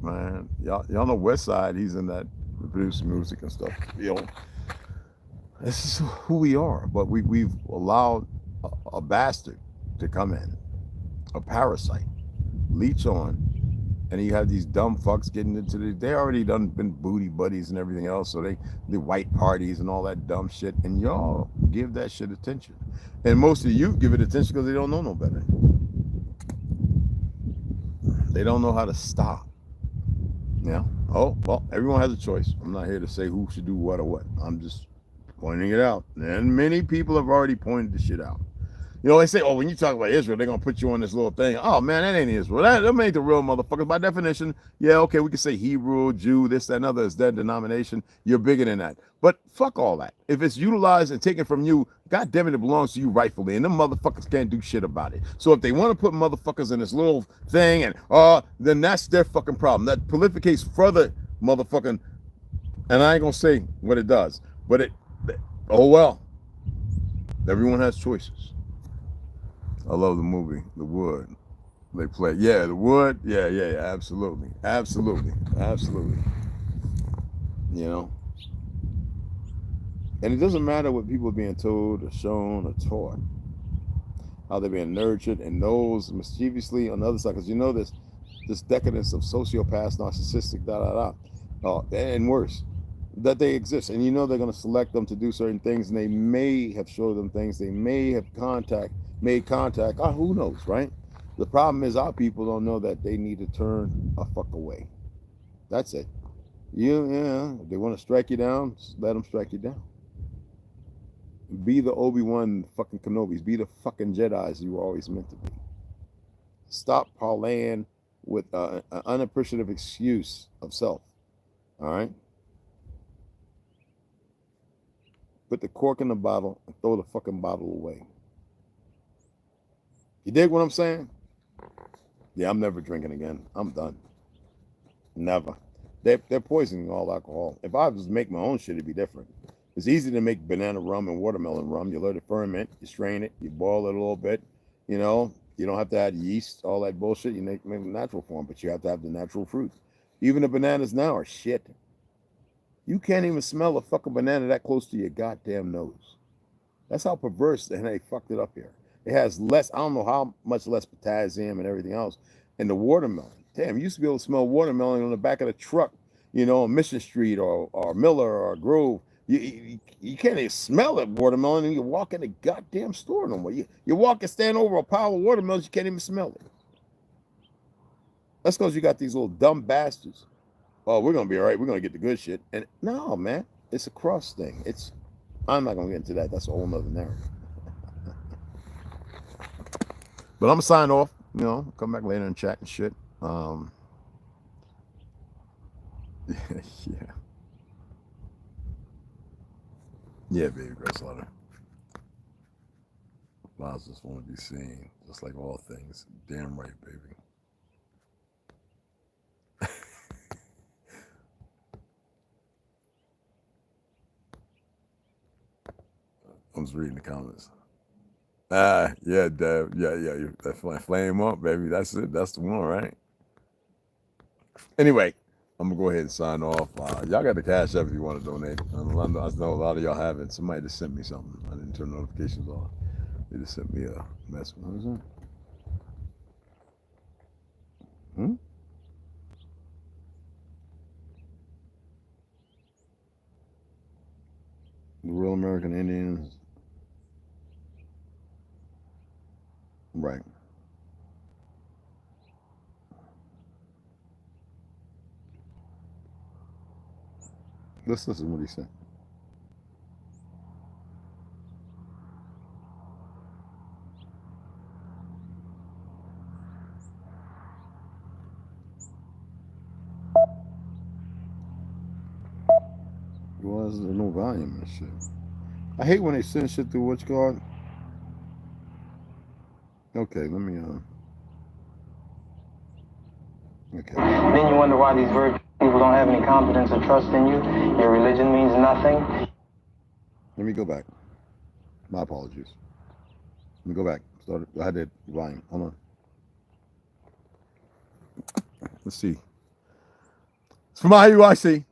man. Y'all know West Side, he's in that producing music and stuff. You know, this is who we are. But we've allowed a bastard to come in, a parasite, leech on. And you have these dumb fucks getting into they already done been booty buddies and everything else. So the white parties and all that dumb shit. And y'all give that shit attention. And most of you give it attention because they don't know no better. They don't know how to stop. Yeah. Oh, well, everyone has a choice. I'm not here to say who should do what or what. I'm just pointing it out. And many people have already pointed the shit out. You know, they say, oh, when you talk about Israel, they're going to put you on this little thing. Oh, man, that ain't Israel. That ain't the real motherfuckers. By definition, yeah, okay, we can say Hebrew, Jew, this, that, and other is that denomination. You're bigger than that. But fuck all that. If it's utilized and taken from you, God damn it, it belongs to you rightfully. And them motherfuckers can't do shit about it. So if they want to put motherfuckers in this little thing and, then that's their fucking problem. That prolificates further motherfucking, and I ain't going to say what it does, but oh, well, everyone has choices. I love the movie, The Wood. They play, yeah, The Wood, yeah, absolutely. You know? And it doesn't matter what people are being told or shown or taught, how they're being nurtured, and those mischievously on the other side, because you know this decadence of sociopaths, narcissistic, and worse, that they exist. And you know they're going to select them to do certain things, and they may have showed them things, they may have made contact, who knows, right? The problem is our people don't know that they need to turn a fuck away. That's it. If they want to strike you down, just let them strike you down. Be the Obi-Wan fucking Kenobis. Be the fucking Jedis you were always meant to be. Stop parlaying with an unappreciative excuse of self. All right? Put the cork in the bottle and throw the fucking bottle away. You dig what I'm saying? Yeah, I'm never drinking again. I'm done. Never. They're poisoning all alcohol. If I was to make my own shit, it'd be different. It's easy to make banana rum and watermelon rum. You let it ferment, you strain it, you boil it a little bit, you know, You don't have to add yeast, all that bullshit. You make natural form, but you have to have the natural fruits. Even the bananas now are shit. You can't even smell a fucking banana that close to your goddamn nose. That's how perverse they fucked it up here. It has less, I don't know how much less potassium and everything else. And the watermelon. Damn, you used to be able to smell watermelon on the back of the truck, you know, on Mission Street or Miller or Grove. You can't even smell it, watermelon, and you walk in the goddamn store no more. You walk and stand over a pile of watermelons, you can't even smell it. That's because you got these little dumb bastards. Oh, we're going to be all right. We're going to get the good shit. And no, man, it's a cross thing. I'm not going to get into that. That's a whole nother narrative. But I'm going to sign off, you know, come back later and chat and shit. Yeah. Yeah, baby, Grace Letter. Flowers just want to be seen, just like all things. Damn right, baby. I'm just reading the comments. Yeah, Dev. Yeah. That flame up, baby. That's it. That's the one, right? Anyway, I'm gonna go ahead and sign off. Y'all got the cash up if you want to donate. I know a lot of y'all have it. Somebody just sent me something. I didn't turn notifications on. They just sent me a message. What was that? The real American Indians. Right. Let's listen to what he said. Well, there's no volume and shit. I hate when they send shit through what's called. Okay, let me okay. Then you wonder why these very people don't have any confidence or trust in you. Your religion means nothing. Let me go back. My apologies. Let me go back. I had that volume. Hold on. Let's see. It's from IUIC.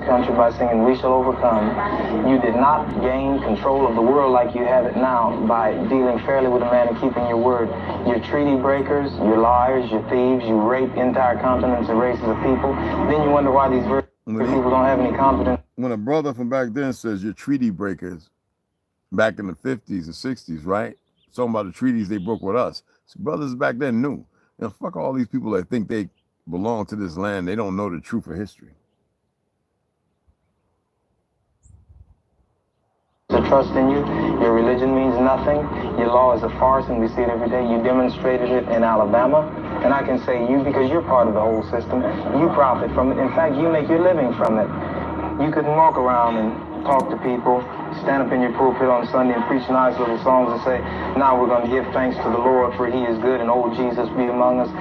Country by singing "We Shall Overcome." You did not gain control of the world like you have it now by dealing fairly with a man and keeping your word. You're treaty breakers, you're liars, you're thieves, you rape entire continents and races of people. Then you wonder why these people don't have any confidence. When a brother from back then says you're treaty breakers, back in the 50s and 60s, right? Talking about the treaties they broke with us. So brothers back then knew. And fuck all these people that think they belong to this land. They don't know the truth of history. To trust in you, your religion means nothing. Your law is a farce, and we see it every day. You demonstrated it in Alabama, and I can say you, because you're part of the whole system, you profit from it. In fact, you make your living from it. You couldn't walk around and talk to people, stand up in your pulpit on Sunday and preach nice little songs and say, now we're going to give thanks to the Lord, for he is good, and old Jesus be among us.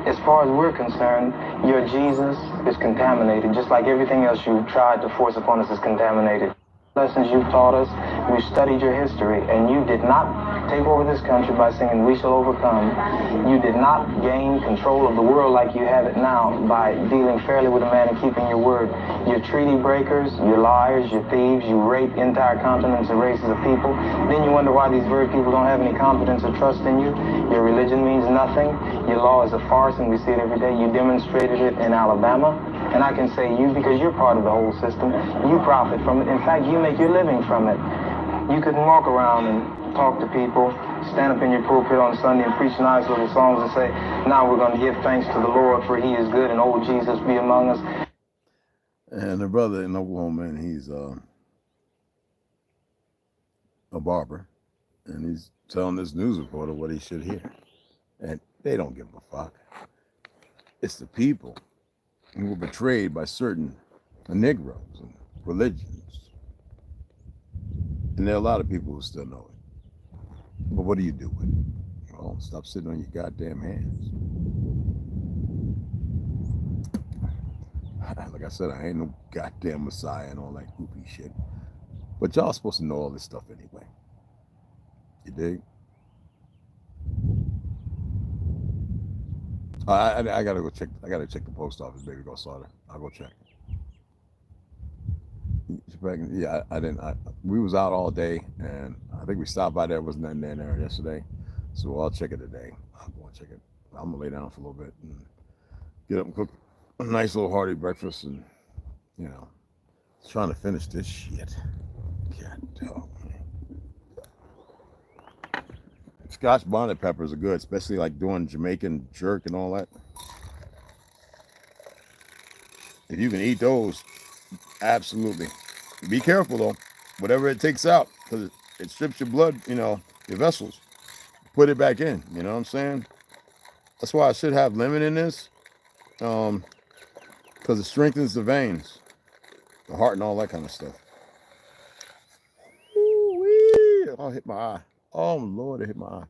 As far as we're concerned, your Jesus is contaminated, just like everything else you tried to force upon us is contaminated. Lessons you've taught us, we've studied your history, and you did not take over this country by singing "We Shall Overcome." You did not gain control of the world like you have it now by dealing fairly with a man and keeping your word. You're treaty breakers, you're liars, you're thieves, you rape entire continents and races of people. Then you wonder why these very people don't have any confidence or trust in you. Your religion means nothing. Your law is a farce, and we see it every day. You demonstrated it in Alabama. And I can say you, because you're part of the whole system, you profit from it. In fact, you make your living from it. You couldn't walk around and talk to people, stand up in your pulpit on Sunday and preach nice little songs and say, now we're going to give thanks to the Lord, for he is good, and old Jesus be among us. And the brother in Oklahoma, man, he's a barber, and he's telling this news reporter what he should hear. And they don't give a fuck. It's the people who were betrayed by certain Negroes and religions. And there are a lot of people who still know it. But what do you do with it? Well, stop sitting on your goddamn hands. Like I said, I ain't no goddamn messiah and all that goofy shit. But y'all supposed to know all this stuff anyway. You dig? I gotta go check. I gotta check the post office, baby. Go sorter. I'll go check. Yeah, I didn't. We was out all day, and I think we stopped by there. Wasn't nothing there yesterday, so I'll check it today. I'll go and check it. I'm gonna lay down for a little bit and get up and cook a nice little hearty breakfast, and you know, trying to finish this shit. God dog. Scotch bonnet peppers are good, especially like doing Jamaican jerk and all that. If you can eat those, absolutely. Be careful though. Whatever it takes out, because it strips your blood, you know, your vessels. Put it back in. You know what I'm saying? That's why I should have lemon in this, because it strengthens the veins, the heart, and all that kind of stuff. Ooh-wee. Oh, hit my eye. Oh Lord, it hit my eye.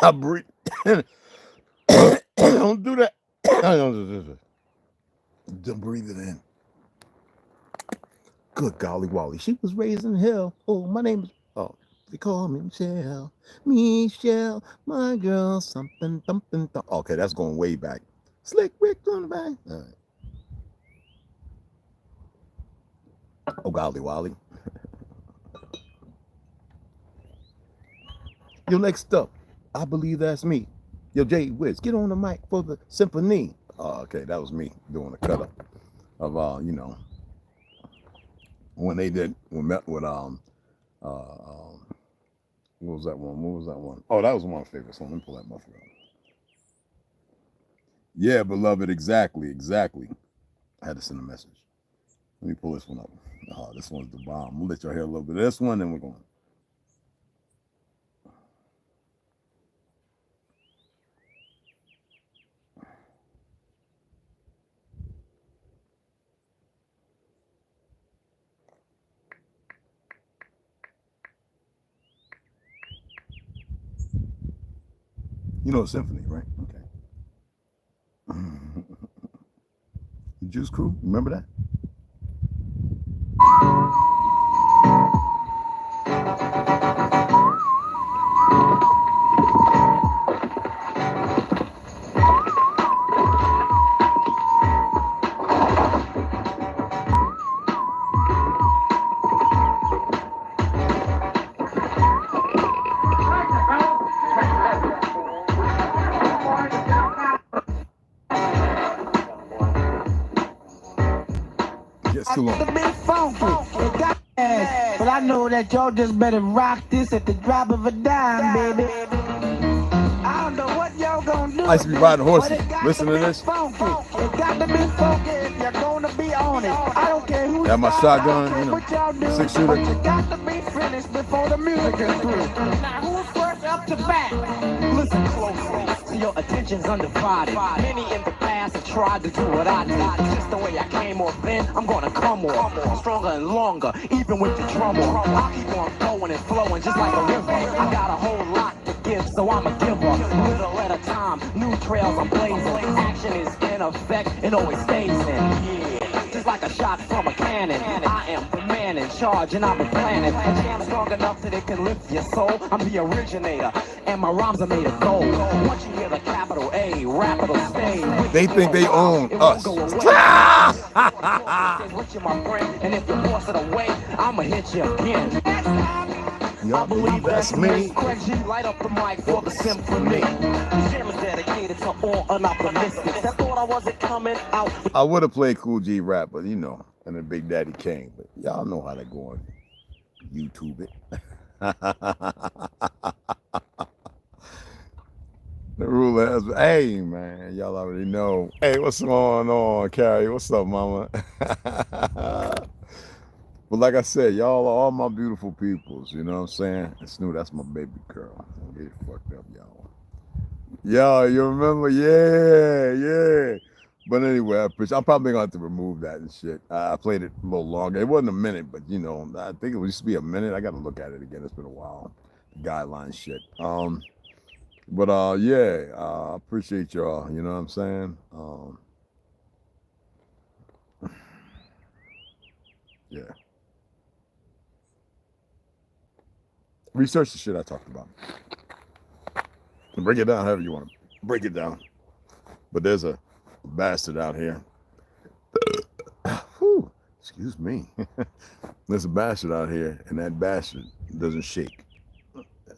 I breathe. Don't do that. Don't breathe it in. Good golly Wally. She was raised in hell. Oh, my name is. Oh, they call me Michelle. Michelle, my girl, something. Okay, that's going way back. Slick Rick on the back. All right. Oh, golly Wally. Yo, next up, I believe that's me. Yo, Jay Wiz, get on the mic for the symphony. Oh, okay, that was me doing a cut up of you know, when they did met with what was that one? Oh, that was one of my favorites. Let me pull that muffler out. Yeah, beloved, exactly. I had to send a message. Let me pull this one up. Oh, this one's the bomb. We'll let y'all hear a little bit of this one, then we're going. You know symphony, right? Okay. The Juice Crew, remember that? Too long. But I know that y'all just better rock this at the drop of a dime, baby. I don't know what y'all gonna do. I used to be riding horses. Listen to this. It got to be funky if you're gonna be on it. I don't care who. Got my shotgun, you know, 6-shooter. But you got to be finished before the music is through. Now who's first up to bat? Listen closely. Your attention's undivided. Many in the past have tried to do what I did. Just the way I came off then, I'm gonna come off stronger and longer, even with the drum off. I'll keep on going and flowing just like a river. I got a whole lot to give, so I'm a giver. Little at a time, new trails I'm blazing. Action is in effect, it always stays in. Yeah. Just like a shot from a cannon, I am the man in charge, and I've been planning a jam strong enough that it can lift your soul. I'm the originator, and my rhymes are made of gold. Once you hear the capital A, rap it'll stay. They think they own us. And if you force it away, I'ma hit you again. I believe that's me. Light up the mic for the symphony. Jam is dedicated to all unoptimistics that thought I wasn't coming out. I would have played Cool G rap, but you know, and then Big Daddy Kane. But y'all know how they go on YouTube it. The ruler has, hey man, y'all already know. Hey, what's going on, Carrie? What's up, mama? But like I said, y'all are all my beautiful peoples, you know what I'm saying? And Snoop, that's my baby girl. Don't get it fucked up, y'all. Y'all, you remember? Yeah. But anyway, I'm probably going to have to remove that and shit. I played it a little longer. It wasn't a minute, but you know, I think it used to be a minute. I got to look at it again. It's been a while. Guideline shit. But yeah, I appreciate y'all. You know what I'm saying? Yeah. Research the shit I talked about. And break it down however you want to break it down. But there's a bastard out here. Whew, excuse me. There's a bastard out here, and that bastard doesn't shake.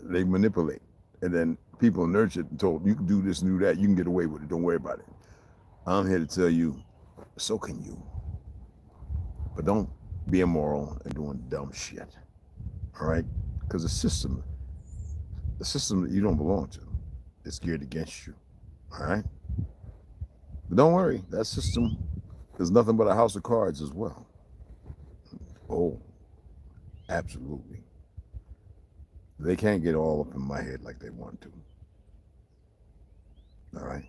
They manipulate. And then people are nurtured and told, you can do this and do that. You can get away with it. Don't worry about it. I'm here to tell you, so can you. But don't be immoral and doing dumb shit. All right? Because the system that you don't belong to is geared against you. All right? But don't worry, that system is nothing but a house of cards as well. Oh, absolutely. They can't get all up in my head like they want to. All right?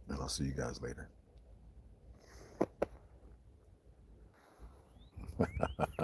And I'll see you guys later.